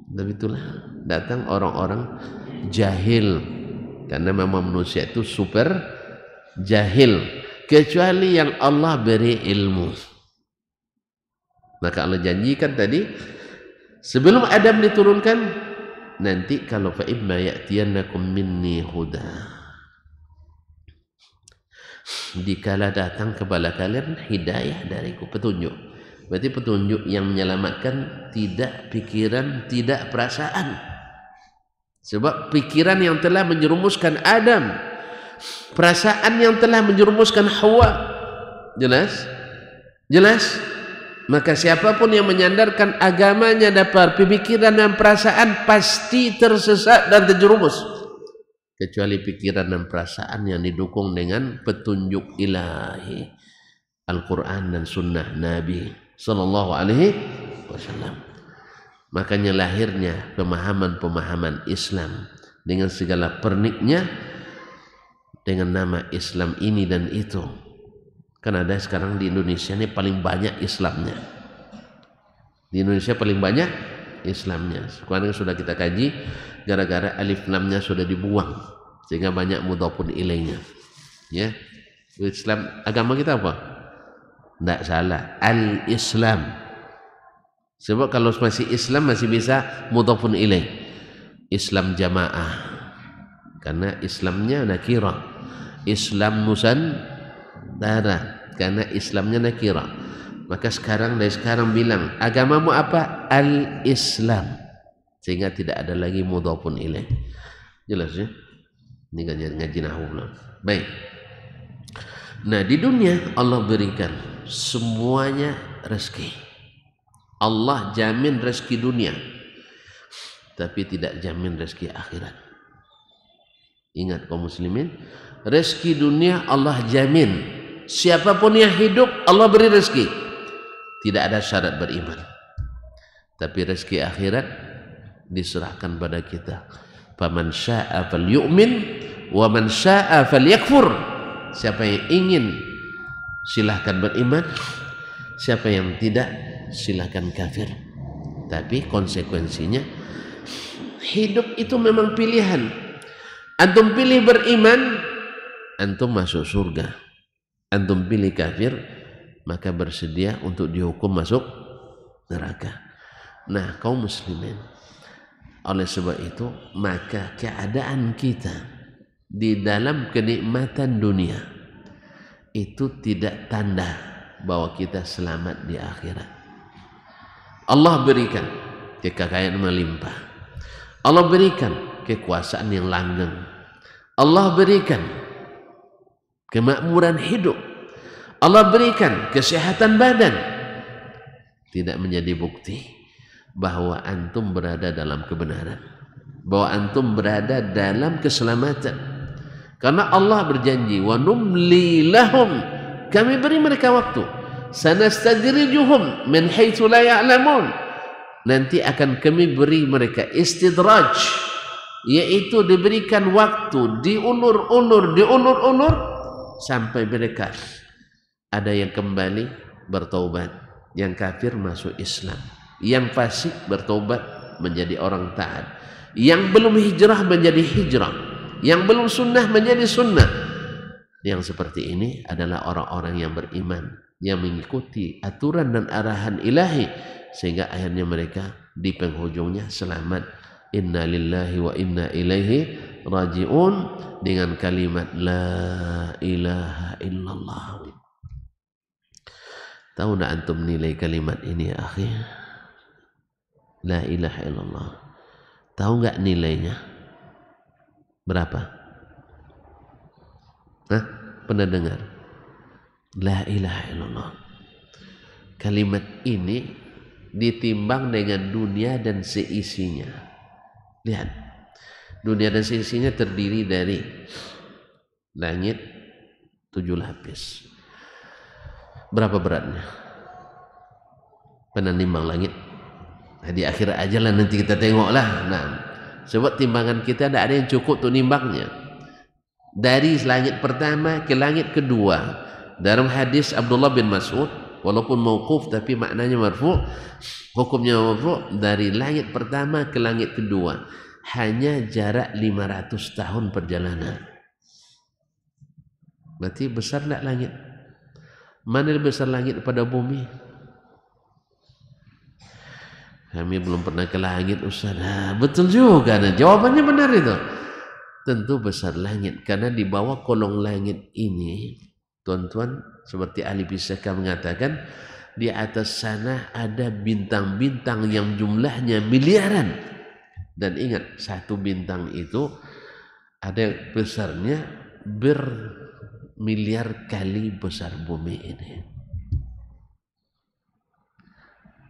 Dan itulah datang orang-orang jahil, karena memang manusia itu super jahil, kecuali yang Allah beri ilmu. Maka Allah janjikan tadi sebelum Adam diturunkan, nanti kalau fa imma ya'tiyannakum minni huda, dikala datang kepada kalian hidayah dariku, petunjuk. Berarti petunjuk yang menyelamatkan, tidak pikiran, tidak perasaan. Sebab pikiran yang telah menjerumuskan Adam, perasaan yang telah menjerumuskan Hawa. Jelas? Maka siapapun yang menyandarkan agamanya dapat pikiran dan perasaan pasti tersesat dan terjerumus, kecuali pikiran dan perasaan yang didukung dengan petunjuk ilahi Al-Quran dan Sunnah Nabi Sallallahu Alaihi Wasallam. Makanya lahirnya pemahaman-pemahaman Islam dengan segala perniknya, dengan nama Islam ini dan itu. Kan ada sekarang di Indonesia ini paling banyak Islamnya. Di Indonesia paling banyak Islamnya. Sekarang sudah kita kaji, gara-gara alif lamnya sudah dibuang, sehingga banyak mudhafun ilaihnya. Ya, Islam agama kita apa? Tidak salah, Al-Islam. Sebab kalau masih Islam masih bisa mudhafun ilaih. Islam jamaah, karena Islamnya nakirah. Islam Nusantara, karena Islamnya nakirah. Maka dari sekarang bilang, agamamu apa? Al-Islam, sehingga tidak ada lagi mudhafun ilaih. Jelas ya? Ini ngaji nahwu belum? Baik. Nah, di dunia Allah berikan semuanya rezeki. Allah jamin rezeki dunia, tapi tidak jamin rezeki akhirat. Ingat kaum muslimin, rezeki dunia Allah jamin. Siapapun yang hidup Allah beri rezeki. Tidak ada syarat beriman. Tapi rezeki akhirat diserahkan pada kita. Faman syaa'a falyu'min wa man syaa'a falyakfur. Siapa yang ingin silahkan beriman, siapa yang tidak silahkan kafir. Tapi konsekuensinya hidup itu memang pilihan. Antum pilih beriman, antum masuk surga. Antum pilih kafir, maka bersedia untuk dihukum masuk neraka. Nah, kaum muslimin, oleh sebab itu maka keadaan kita di dalam kenikmatan dunia itu tidak tanda bahwa kita selamat di akhirat. Allah berikan kekayaan melimpah, Allah berikan kekuasaan yang langgeng, Allah berikan kemakmuran hidup, Allah berikan kesehatan badan, tidak menjadi bukti bahwa antum berada dalam kebenaran, bahwa antum berada dalam keselamatan. Karena Allah berjanji, wa numli lahum, kami beri mereka waktu, sanastadrijuhum min haitsu la ya'lamun, nanti akan kami beri mereka istidraj, yaitu diberikan waktu, diulur-ulur sampai mereka ada yang kembali bertaubat, yang kafir masuk Islam, yang fasik bertobat menjadi orang taat, yang belum hijrah menjadi hijrah, yang belum sunnah menjadi sunnah. Yang seperti ini adalah orang-orang yang beriman, yang mengikuti aturan dan arahan ilahi, sehingga akhirnya mereka di penghujungnya selamat. Inna lillahi wa inna ilaihi raji'un, dengan kalimat la ilaha illallah. Tahu tak antum nilai kalimat ini ya akhi? La ilaha illallah. Tahu nggak nilainya? Berapa? Hah? Pernah dengar? La ilaha illallah. Kalimat ini ditimbang dengan dunia dan seisinya. Lihat. Dunia dan seisinya terdiri dari langit 7 lapis. Berapa beratnya? Pernah nimbang langit? Nah, di akhirat aja lah, nanti kita tengoklah. Nah, sebab timbangan kita tidak ada yang cukup untuk nimbangnya. Dari langit pertama ke langit kedua, dalam hadis Abdullah bin Mas'ud, walaupun mauquf tapi maknanya marfu', hukumnya marfu', dari langit pertama ke langit kedua hanya jarak 500 tahun perjalanan. Berarti besar tak langit? Mana lebih besar langit pada bumi? Kami belum pernah ke langit, Ustaz. Betul juga, nah, jawabannya benar itu. Tentu besar langit, karena di bawah kolong langit ini, tuan-tuan, seperti ahli fisika mengatakan, di atas sana ada bintang-bintang yang jumlahnya miliaran. Dan ingat, satu bintang itu ada besarnya bermiliar kali besar bumi ini.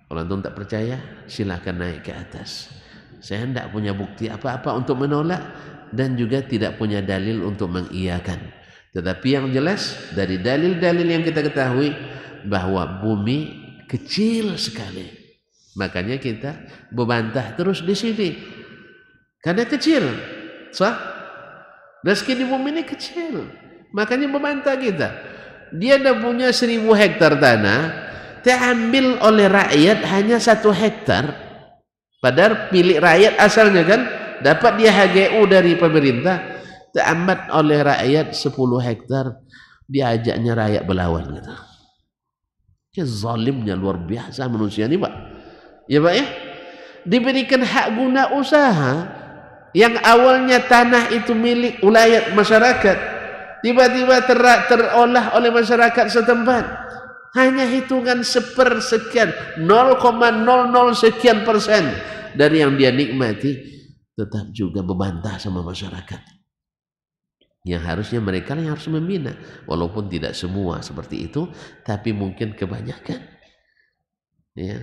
Kalau antum tak percaya, silakan naik ke atas. Saya tidak punya bukti apa-apa untuk menolak dan juga tidak punya dalil untuk mengiyakan. Tetapi yang jelas dari dalil-dalil yang kita ketahui bahwa bumi kecil sekali. Makanya kita membantah terus di sini. Karena kecil. Sah? Rezeki di bumi ini kecil. Makanya membantah kita. Dia dah punya 1000 hektar tanah, diambil oleh rakyat hanya 1 hektar, padahal milik rakyat asalnya kan, dapat dia HGU dari pemerintah, diambil oleh rakyat 10 hektar, diajaknya rakyat berlawan gitu. Zalimnya luar biasa manusia ini, Pak. Ya, Pak ya. Diberikan hak guna usaha, Yang awalnya tanah itu milik ulayat masyarakat, tiba-tiba terolah oleh masyarakat setempat. Hanya hitungan sepersekian, 0,00 sekian persen dari yang dia nikmati, tetap juga membantah sama masyarakat. Yang harusnya mereka yang harus membina, walaupun tidak semua seperti itu, tapi mungkin kebanyakan. Ya,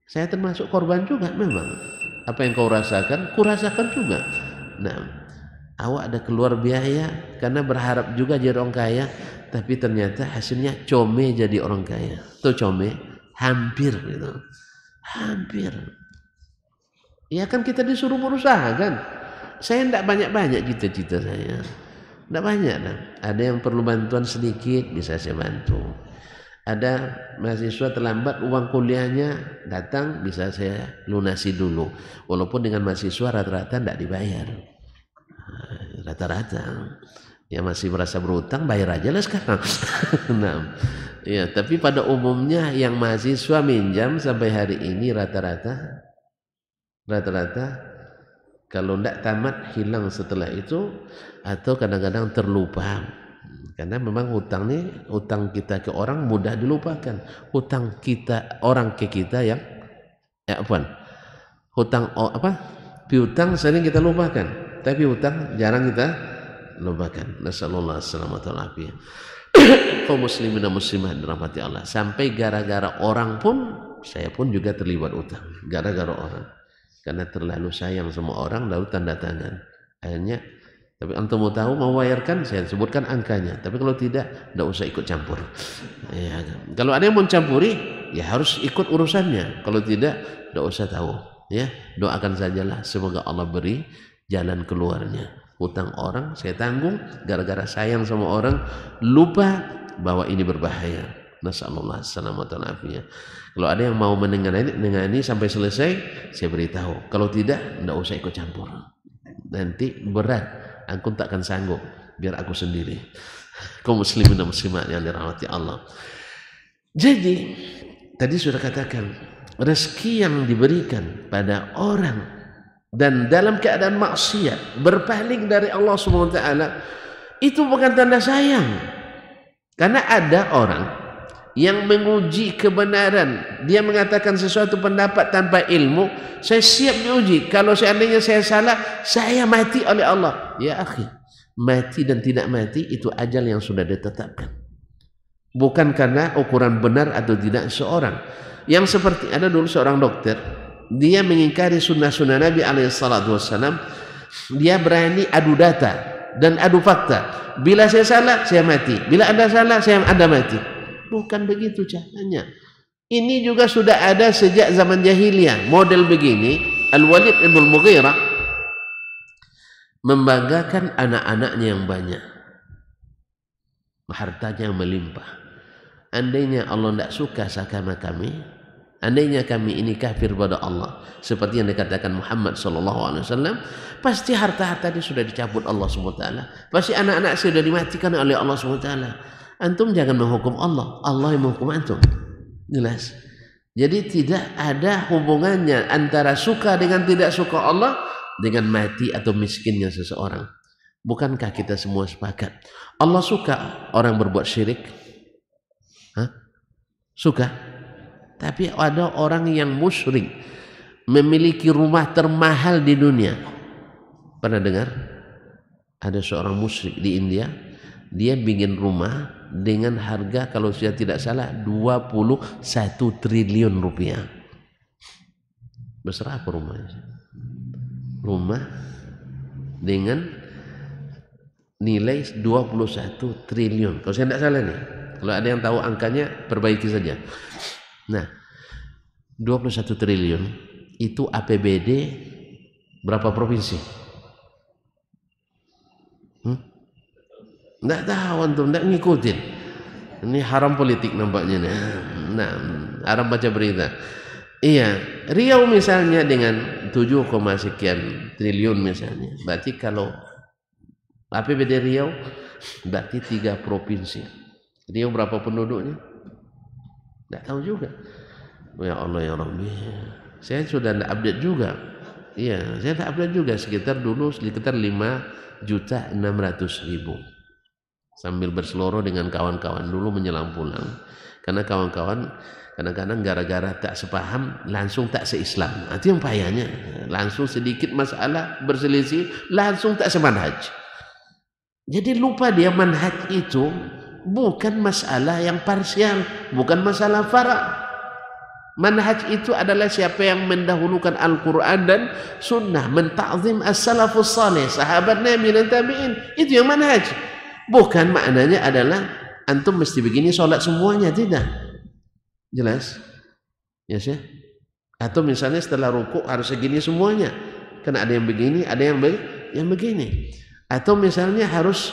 saya termasuk korban juga memang. Apa yang kau rasakan, ku rasakan juga. Nah, awak ada keluar biaya karena berharap juga jadi orang kaya, tapi ternyata hasilnya come jadi orang kaya. Tuh come, hampir gitu. Hampir. Ya kan kita disuruh berusaha kan. Saya tidak banyak-banyak cita-cita saya. Tidak banyak lah. Ada yang perlu bantuan sedikit, bisa saya bantu. Ada mahasiswa terlambat uang kuliahnya datang, bisa saya lunasi dulu. Walaupun dengan mahasiswa rata-rata tidak dibayar. Rata-rata. Ya masih merasa berutang, bayar aja lah sekarang. Nah, ya, tapi pada umumnya yang mahasiswa minjam sampai hari ini rata-rata kalau tidak tamat hilang setelah itu, atau kadang-kadang terlupa. Karena memang hutang kita ke orang mudah dilupakan. Hutang kita orang ke kita yang piutang sering kita lupakan, tapi hutang jarang kita lupakan. Nasallallahu alaihi wasallam. Kaum muslimin dan muslimat dirahmati Allah. Sampai gara-gara orang pun saya pun juga terlibat utang. Gara-gara orang. Karena terlalu sayang sama orang lalu tanda tangan. Akhirnya, tapi antum mau tahu mau bayarkan, saya sebutkan angkanya. Tapi kalau tidak usah ikut campur. Ya, kalau ada yang mau campuri, ya harus ikut urusannya. Kalau tidak usah tahu. Ya, doakan sajalah semoga Allah beri jalan keluarnya. Hutang orang saya tanggung gara-gara sayang sama orang, lupa bahwa ini berbahaya. Nasallallahu alaihi. Kalau ada yang mau menengani sampai selesai, saya beritahu. Kalau tidak usah ikut campur. Nanti berat. Aku takkan sanggup, biar aku sendiri. Kaum muslimin dan muslimat yang dirahmati Allah. Jadi tadi sudah katakan, rezeki yang diberikan pada orang dan dalam keadaan maksiat, berpaling dari Allah Subhanahu wa taala, itu bukan tanda sayang. Karena ada orang yang menguji kebenaran, dia mengatakan sesuatu pendapat tanpa ilmu, saya siap diuji. Kalau seandainya saya salah, saya mati oleh Allah. Ya akhi, mati dan tidak mati itu ajal yang sudah ditetapkan. Bukan karena ukuran benar atau tidak seorang. Yang seperti ada dulu seorang dokter, dia mengingkari sunnah-sunnah Nabi SAW. Dia berani adu data dan adu fakta. Bila saya salah, saya mati. Bila Anda salah, Anda mati. Bukan begitu caranya. Ini juga sudah ada sejak zaman jahiliyah. Model begini, Al-Walid ibn Mughirah membanggakan anak-anaknya yang banyak, hartanya yang melimpah. Andainya Allah tidak suka sama kami, andainya kami ini kafir pada Allah, seperti yang dikatakan Muhammad SAW, pasti harta-harta ini sudah dicabut Allah SWT. Pasti anak-anak sudah dimatikan oleh Allah SWT. Antum jangan menghukum Allah, Allah yang menghukum antum. Jelas. Jadi tidak ada hubungannya antara suka dengan tidak suka Allah dengan mati atau miskinnya seseorang. Bukankah kita semua sepakat Allah suka orang berbuat syirik? Suka. Tapi ada orang yang musyrik, memiliki rumah termahal di dunia. Pernah dengar? Ada seorang musyrik di India, dia bikin rumah dengan harga kalau saya tidak salah 21 triliun rupiah. Besar apa rumahnya? Rumah dengan nilai 21 triliun. Kalau saya tidak salah nih. Kalau ada yang tahu angkanya, perbaiki saja. Nah, 21 triliun itu APBD berapa provinsi? Tidak tahu antum, tidak ngikutin. Ini haram politik nampaknya nih. Nah, haram baca berita. Iya, Riau misalnya dengan 7, sekian triliun misalnya. Berarti kalau APBD Riau berarti 3 provinsi. Riau berapa penduduknya? Tidak tahu juga. Ya Allah ya Rabbi. Saya sudah tidak update juga. Iya, saya tak upload juga sekitar 5.600.000 sambil berseloroh dengan kawan-kawan dulu menjelang pulang. Karena kawan-kawan kadang-kadang gara-gara tak sepaham langsung tak se-Islam. Itu yang payahnya. Langsung sedikit masalah berselisih langsung tak semanhaj. Jadi lupa dia manhaj itu bukan masalah yang parsial, bukan masalah fara'. Manhaj itu adalah siapa yang mendahulukan Al-Quran dan Sunnah, menta'zim as-salafus salih, sahabat Nabi dan tabi'in. Itu yang manhaj. Bukan maknanya adalah antum mesti begini sholat semuanya, tidak. Jelas? Ya sih. Atau misalnya setelah rukuk harus segini semuanya. Karena ada yang begini, ada yang begini. Atau misalnya harus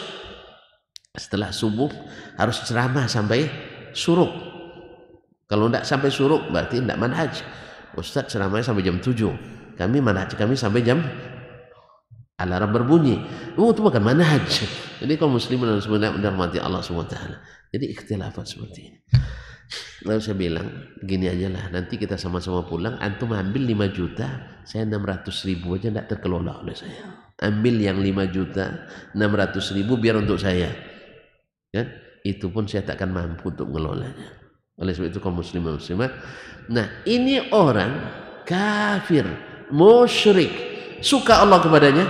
setelah subuh harus ceramah sampai suruk. Kalau tidak sampai suruk berarti tidak manhaj. Ustaz ceramahnya sampai jam 7. Kami manhaj kami sampai jam alarm berbunyi. Itu bukan manhaj. Jadi kaum muslimin dan sebenarnya menghormati Allah SWT. Jadi ikhtilafat seperti ini. Lalu saya bilang gini aja lah, nanti kita sama-sama pulang, antum ambil 5 juta, saya 600.000 aja tidak terkelola oleh saya. Ambil yang 5.600.000 biar untuk saya. Kan? Itu pun saya tak akan mampu untuk mengelolanya. Oleh sebab itu kaum muslimin muslimat, nah ini orang kafir, musyrik, suka Allah kepadanya,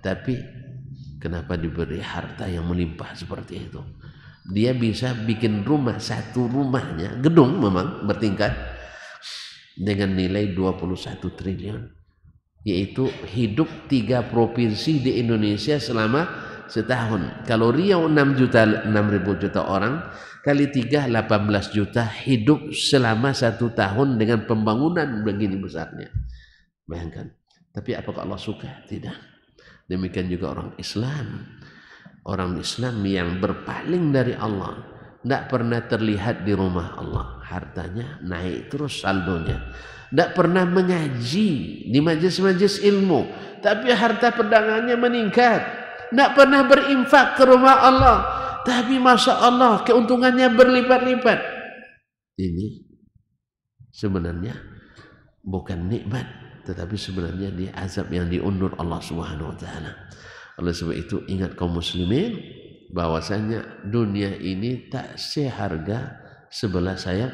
tapi kenapa diberi harta yang melimpah seperti itu? Dia bisa bikin rumah, satu rumahnya gedung memang bertingkat dengan nilai 21 triliun, yaitu hidup 3 provinsi di Indonesia selama setahun. Kalau Riau 6.000 juta orang kali 3 18 juta hidup selama 1 tahun dengan pembangunan begini besarnya. Bayangkan. Tapi apakah Allah suka? Tidak. Demikian juga orang Islam. Orang Islam yang berpaling dari Allah tidak pernah terlihat di rumah Allah. Hartanya naik terus saldonya. Tidak pernah mengaji di majelis-majelis ilmu, tapi harta perdagangannya meningkat. Tidak pernah berinfak ke rumah Allah, tapi masya Allah keuntungannya berlipat-lipat. Ini sebenarnya bukan nikmat, tetapi sebenarnya dia azab yang diundur Allah Subhanahu Wa Taala. Oleh sebab itu ingat kaum muslimin bahwasanya dunia ini tak seharga sebelah sayap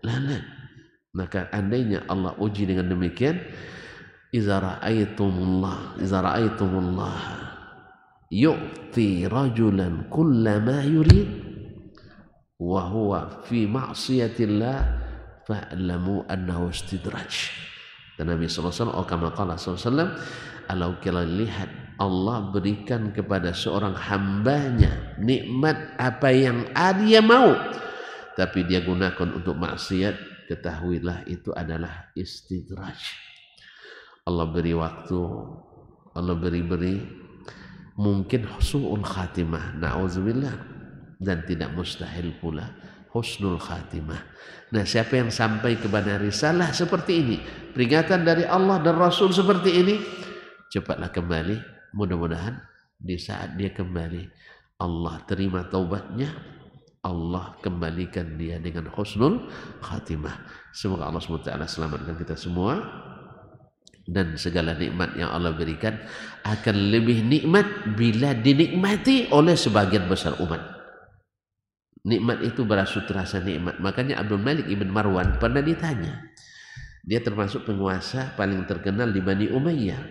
lalat. Maka andainya Allah uji dengan demikian, iza ra'aitumullah yu'ti rajulan kullama yurid wa huwa fi ma'siyatillah fa'lamu annahu istidraj. Dan Nabi SAW kama qala SAW, kalau kalian lihat Allah berikan kepada seorang hambanya nikmat apa yang dia mau, tapi dia gunakan untuk maksiat, ketahuilah itu adalah istidraj. Allah beri waktu, Allah beri mungkin su'ul khatimah, na'udzubillah, dan tidak mustahil pula husnul khatimah. Nah, siapa yang sampai kepada risalah seperti ini, peringatan dari Allah dan Rasul seperti ini, cepatlah kembali. Mudah-mudahan di saat dia kembali, Allah terima taubatnya, Allah kembalikan dia dengan husnul khatimah. Semoga Allah SWT selamatkan kita semua. Dan segala nikmat yang Allah berikan akan lebih nikmat bila dinikmati oleh sebagian besar umat. Nikmat itu berasut rasa nikmat. Makanya Abdul Malik ibn Marwan pernah ditanya. Dia termasuk penguasa paling terkenal di Bani Umayyah.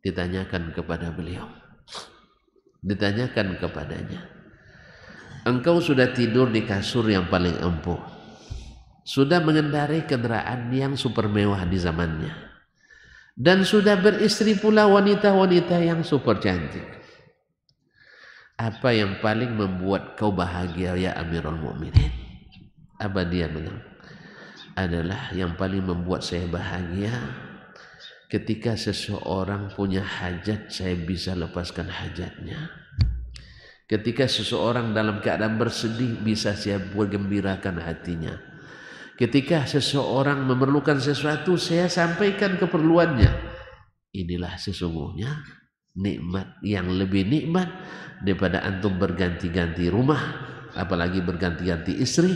Ditanyakan kepada beliau. Ditanyakan kepadanya. Engkau sudah tidur di kasur yang paling empuk. Sudah mengendarai kendaraan yang super mewah di zamannya. Dan sudah beristri pula wanita-wanita yang super cantik. Apa yang paling membuat kau bahagia ya Amirul Mukminin? Apa dia bilang? Adalah yang paling membuat saya bahagia ketika seseorang punya hajat, saya bisa lepaskan hajatnya. Ketika seseorang dalam keadaan bersedih, bisa saya bergembirakan hatinya. Ketika seseorang memerlukan sesuatu, saya sampaikan keperluannya. Inilah sesungguhnya nikmat yang lebih nikmat daripada antum berganti-ganti rumah, apalagi berganti-ganti istri,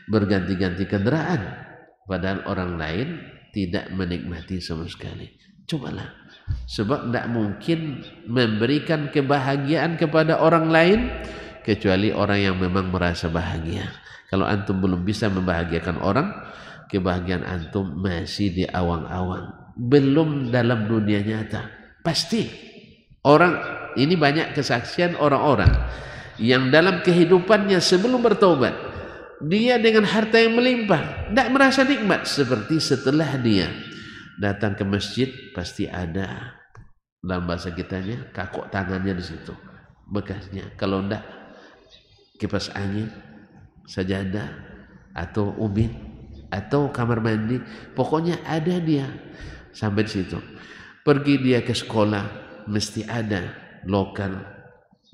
berganti-ganti kendaraan. padahal orang lain tidak menikmati sama sekali. Cobalah, sebab tidak mungkin memberikan kebahagiaan kepada orang lain kecuali orang yang memang merasa bahagia. Kalau antum belum bisa membahagiakan orang, kebahagiaan antum masih di awang-awang, belum dalam dunia nyata. Pasti orang ini banyak kesaksian orang-orang yang dalam kehidupannya sebelum bertobat dia dengan harta yang melimpah tidak merasa nikmat, seperti setelah dia datang ke masjid pasti ada, dalam bahasa kitanya, kakok tangannya di situ bekasnya. Kalau enggak kipas angin, sajadah atau ubin atau kamar mandi, pokoknya ada dia sampai di situ. Pergi dia ke sekolah mesti ada lokal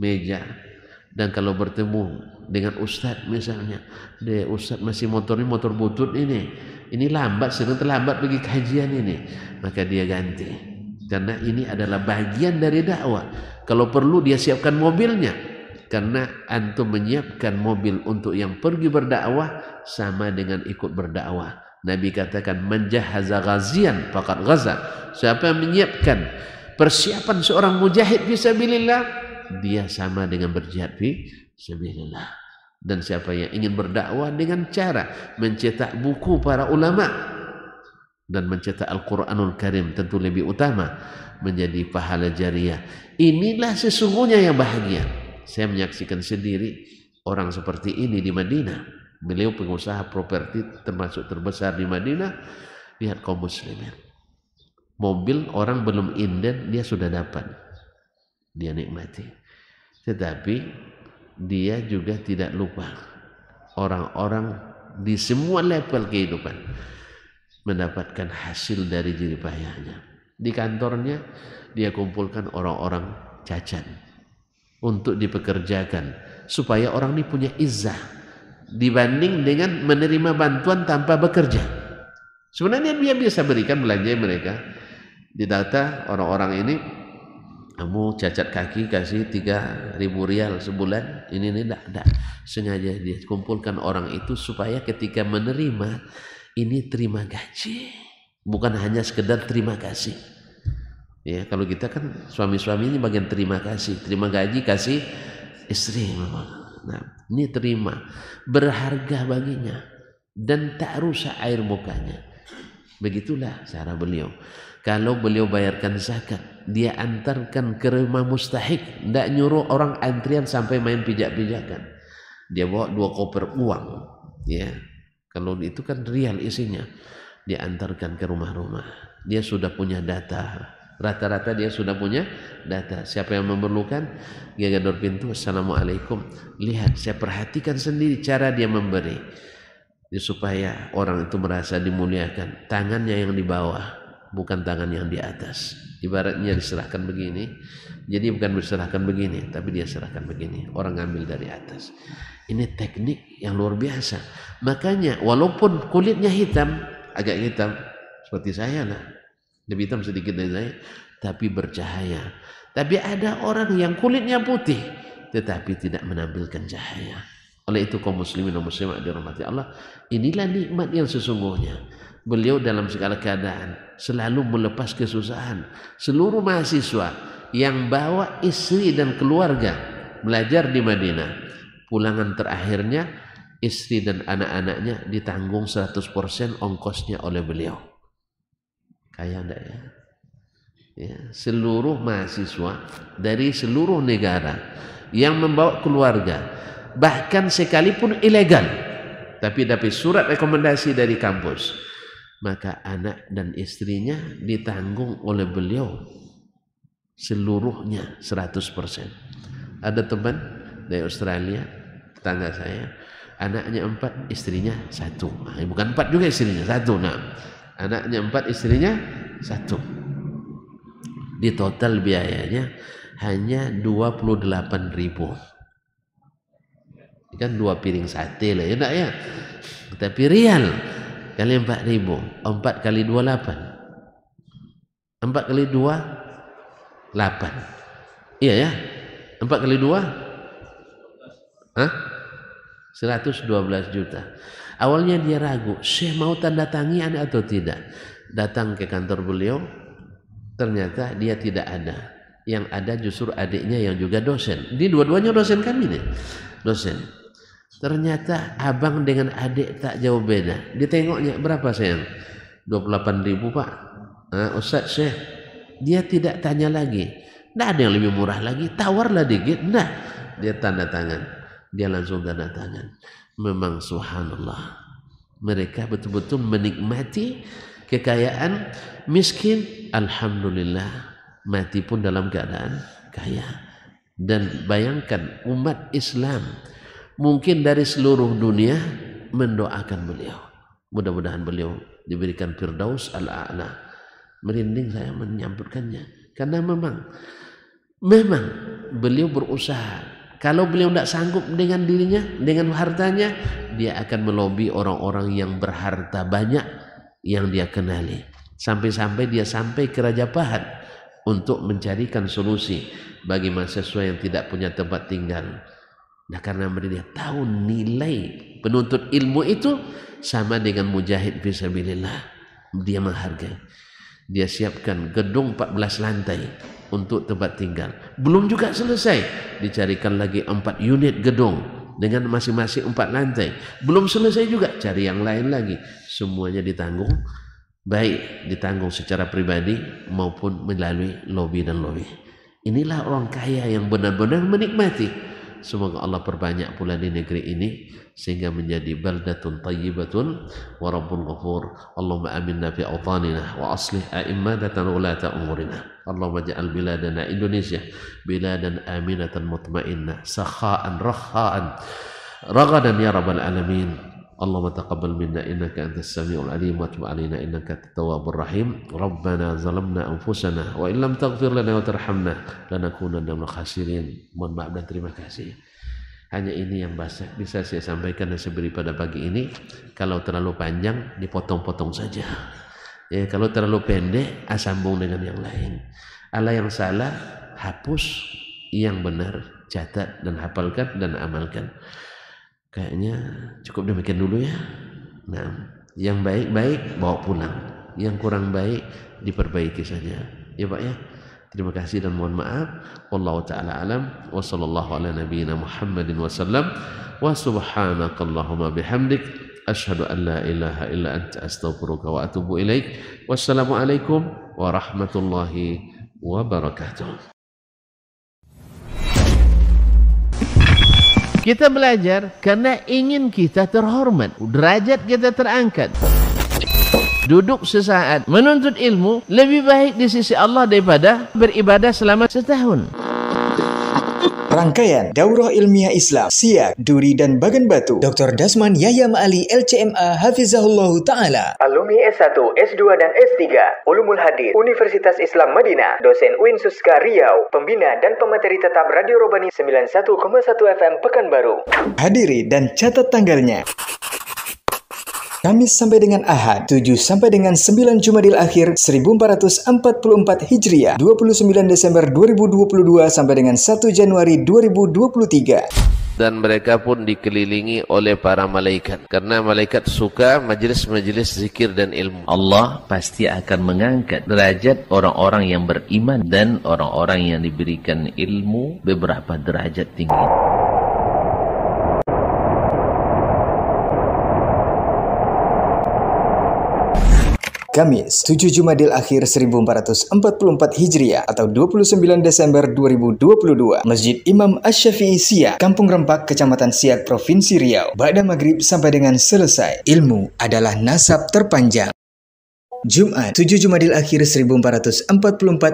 meja, dan kalau bertemu dengan ustadz misalnya, deh ustadz masih motornya motor butut ini lambat, sedang terlambat pergi kajian ini, maka dia ganti, karena ini adalah bagian dari dakwah. Kalau perlu dia siapkan mobilnya, karena antum menyiapkan mobil untuk yang pergi berdakwah sama dengan ikut berdakwah. Nabi katakan, menjahaza ghazian faqad ghaza, siapa yang menyiapkan persiapan seorang mujahid fisabilillah, dia sama dengan berjihad fisabilillah. Dan siapa yang ingin berdakwah dengan cara mencetak buku para ulama dan mencetak Al-Quranul Karim, tentu lebih utama, menjadi pahala jariah. Inilah sesungguhnya yang bahagia. Saya menyaksikan sendiri orang seperti ini di Madinah. Beliau pengusaha properti termasuk terbesar di Madinah. Lihat kaum muslimin, mobil orang belum inden dia sudah dapat, dia nikmati. Tetapi dia juga tidak lupa orang-orang di semua level kehidupan mendapatkan hasil dari jerih payahnya. Di kantornya dia kumpulkan orang-orang cacat untuk dipekerjakan supaya orang ini punya izzah dibanding dengan menerima bantuan tanpa bekerja. Sebenarnya dia bisa berikan belanja mereka. Didata orang-orang ini, kamu cacat kaki kasih 3.000 rial sebulan, ini tidak. Sengaja dia kumpulkan orang itu supaya ketika menerima ini terima gaji, bukan hanya sekedar terima kasih. Ya, kalau kita kan suami-suami ini bagian terima kasih, terima gaji kasih istri. Nah, ini terima, berharga baginya dan tak rusak air mukanya. Begitulah cara beliau. Kalau beliau bayarkan zakat, dia antarkan ke rumah mustahik, tidak nyuruh orang antrian sampai main pijak-pijakan. Dia bawa 2 koper uang, ya. Kalau itu kan rial isinya, dia antarkan ke rumah-rumah. Dia sudah punya data, rata-rata dia sudah punya data. Siapa yang memerlukan, dia gedor pintu, assalamualaikum. Lihat, saya perhatikan sendiri cara dia memberi, supaya orang itu merasa dimuliakan. Tangannya yang di bawah, bukan tangan yang di atas. Ibaratnya diserahkan begini, jadi bukan diserahkan begini, tapi dia serahkan begini, orang ngambil dari atas. Ini teknik yang luar biasa. Makanya walaupun kulitnya hitam, agak hitam seperti saya lah, lebih hitam sedikit dari saya, tapi bercahaya. Tapi ada orang yang kulitnya putih tetapi tidak menampilkan cahaya. Oleh itu kaum muslimin dan muslimat dirahmati Allah, inilah nikmat yang sesungguhnya. Beliau dalam segala keadaan selalu melepas kesusahan. Seluruh mahasiswa yang bawa istri dan keluarga belajar di Madinah, pulangan terakhirnya istri dan anak-anaknya ditanggung 100% ongkosnya oleh beliau. Kaya enggak ya? Ya, seluruh mahasiswa dari seluruh negara yang membawa keluarga, bahkan sekalipun ilegal, tapi dapat surat rekomendasi dari kampus, maka anak dan istrinya ditanggung oleh beliau seluruhnya 100%. Ada teman dari Australia, tetangga saya, anaknya 4, istrinya 1. Nah, bukan 4 juga istrinya 1. Nah, anaknya 4, istrinya 1. Di total biayanya hanya 28.000. Kan 2 piring sate lah ya, enggak ya? Tapi rial kali 4.000, 4 kali 2 8. 4 kali 2 8. Iya ya? 4 kali 2 112 juta. Awalnya dia ragu, Syekh mau tanda tangan atau tidak. Datang ke kantor beliau, ternyata dia tidak ada. Yang ada justru adiknya yang juga dosen. Ini dua-duanya dosen kami nih, dosen. Ternyata abang dengan adik tak jauh beda. Ditengoknya berapa sayang? 28.000 Pak. Ustaz Syekh, dia tidak tanya lagi. Tidak ada yang lebih murah lagi, tawarlah dikit. Nah, dia tanda tangan. Dia langsung tanda tangan. Memang subhanallah, mereka betul-betul menikmati kekayaan. Miskin, alhamdulillah, mati pun dalam keadaan kaya. Dan bayangkan umat Islam mungkin dari seluruh dunia mendoakan beliau. Mudah-mudahan beliau diberikan Firdaus al-A'la. Merinding saya menyambutkannya, karena memang beliau berusaha. Kalau beliau tidak sanggup dengan dirinya, dengan hartanya, dia akan melobi orang-orang yang berharta banyak yang dia kenali. Sampai-sampai dia sampai ke Raja Pahat untuk mencarikan solusi bagi mahasiswa yang tidak punya tempat tinggal. Nah, karena dia tahu nilai penuntut ilmu itu sama dengan mujahid fisabilillah. Dia menghargai. Dia siapkan gedung 14 lantai untuk tempat tinggal. Belum juga selesai, dicarikan lagi 4 unit gedung dengan masing-masing 4 lantai. Belum selesai juga, cari yang lain lagi. Semuanya ditanggung, baik ditanggung secara pribadi maupun melalui lobi dan lobi. Inilah orang kaya yang benar-benar menikmati. Semoga Allah perbanyak pula di negeri ini sehingga menjadi baldatun tayyibatun wa rabbun ghafur. Allahumma aminna fi awtanina wa aslih a'immatana ulata umurina. Allahumma ja'al biladana Indonesia biladan aminatan mutmainnah sakha'an rakha'an ragadan ya rabbal alamin. Allahumma taqabbal minna innaka antas samiul alim wa tub alaina innaka at-tawwabur rahim. Rabbana zalamna anfusana wa illam taghfir lana wa tarhamna lanakunanna minal khasirin. Mohon maaf dan terima kasih. Hanya ini yang bisa saya sampaikan dan saya beri pada pagi ini. Kalau terlalu panjang dipotong-potong saja. Ya, kalau terlalu pendek sambung dengan yang lain. Ala yang salah hapus, yang benar catat dan hafalkan dan amalkan. Kayaknya cukup demikian dulu ya. Nah, yang baik-baik bawa pulang, yang kurang baik diperbaiki saja. Ya Pak ya. Terima kasih dan mohon maaf. Wallahu taala alam wa sallallahu ala nabiyyina Muhammadin wasallam wa subhanakallahumma bihamdik asyhadu an la ilaha illa anta astaghfiruka wa atubu ilaik. Wassalamualaikum warahmatullahi wabarakatuh. Kita belajar karena ingin kita terhormat, derajat kita terangkat. Duduk sesaat menuntut ilmu lebih baik di sisi Allah daripada beribadah selama setahun. Rangkaian Daurah Ilmiah Islam Siak, Duri dan Bagan Batu Dr. Dasman Yahya Ma'ali LCMA Hafizahullah Ta'ala, alumni S1, S2 dan S3 Ulumul Hadis Universitas Islam Madinah, dosen UIN Suska Riau, pembina dan pemateri tetap Radio Robani 91,1 FM Pekanbaru. Hadiri dan catat tanggalnya. Kamis sampai dengan Ahad, 7 sampai dengan 9 Jumadil Akhir 1444 Hijriah, 29 Desember 2022 sampai dengan 1 Januari 2023. Dan mereka pun dikelilingi oleh para malaikat, karena malaikat suka majelis-majelis zikir dan ilmu. Allah pasti akan mengangkat derajat orang-orang yang beriman dan orang-orang yang diberikan ilmu beberapa derajat tinggi. Kamis, 7 Jumadil Akhir 1444 Hijriah atau 29 Desember 2022, Masjid Imam Asy-Syafi'i Siak, Kampung Rempak, Kecamatan Siak, Provinsi Riau. Ba'da maghrib sampai dengan selesai. Ilmu adalah nasab terpanjang. Jumat, 7 Jumadil Akhir 1444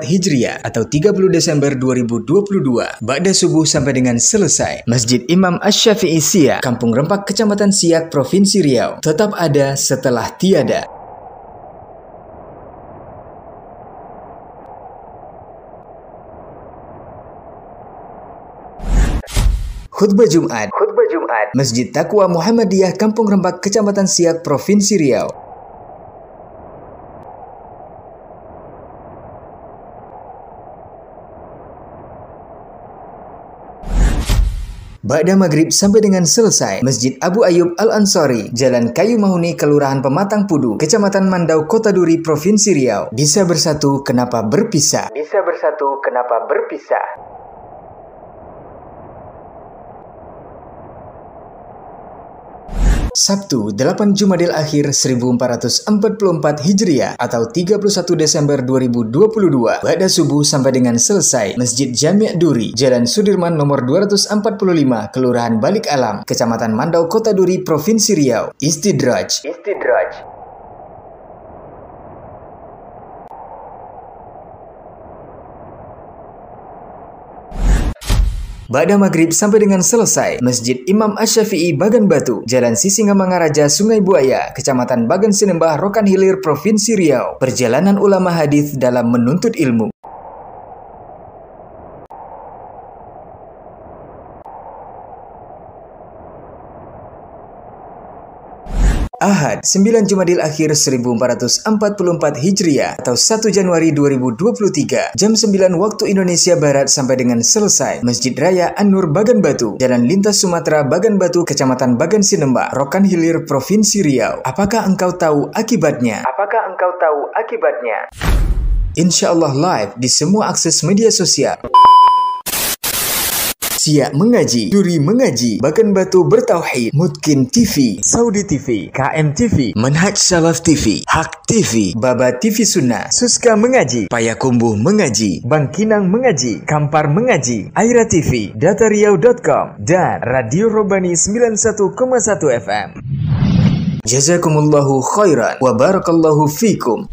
Hijriah atau 30 Desember 2022, ba'da subuh sampai dengan selesai. Masjid Imam Asy-Syafi'i Siak, Kampung Rempak, Kecamatan Siak, Provinsi Riau. Tetap ada setelah tiada. Khutbah Jumat, Masjid Taqwa Muhammadiyah, Kampung Rempak, Kecamatan Siak, Provinsi Riau. Ba'da maghrib sampai dengan selesai, Masjid Abu Ayyub Al-Ansari, Jalan Kayu Mahuni, Kelurahan Pematang Pudu, Kecamatan Mandau, Kota Duri, Provinsi Riau. Bisa bersatu, kenapa berpisah? Bisa bersatu, kenapa berpisah? Sabtu, 8 Jumadil Akhir 1444 Hijriah atau 31 Desember 2022. Ba'da subuh sampai dengan selesai, Masjid Jami' Duri, Jalan Sudirman nomor 245, Kelurahan Balik Alam, Kecamatan Mandau, Kota Duri, Provinsi Riau. Istidraj. Ba'da maghrib sampai dengan selesai, Masjid Imam Asy-Syafi'i Bagan Batu, Jalan Sisingamangaraja, Sungai Buaya, Kecamatan Bagan Sinembah, Rokan Hilir, Provinsi Riau. Perjalanan ulama hadis dalam menuntut ilmu. Ahad, 9 Jumadil Akhir 1444 Hijriah atau 1 Januari 2023, jam 9 waktu Indonesia Barat sampai dengan selesai, Masjid Raya An-Nur Bagan Batu, Jalan Lintas Sumatera Bagan Batu, Kecamatan Bagan Sinembah, Rokan Hilir, Provinsi Riau. Apakah engkau tahu akibatnya? Insya Allah live di semua akses media sosial. Siak Mengaji, Duri Mengaji, Bagan Batu Bertauhid, Mutkin TV, Saudi TV, KM TV, Manhaj Salaf TV, Hak TV, Baba TV Sunnah, Suska Mengaji, Payakumbuh Mengaji, Bangkinang Mengaji, Kampar Mengaji, Aira TV, Datariau.com, dan Radio Robani 91,1 FM. Jazakumullahu khairan wa barakallahu fikum.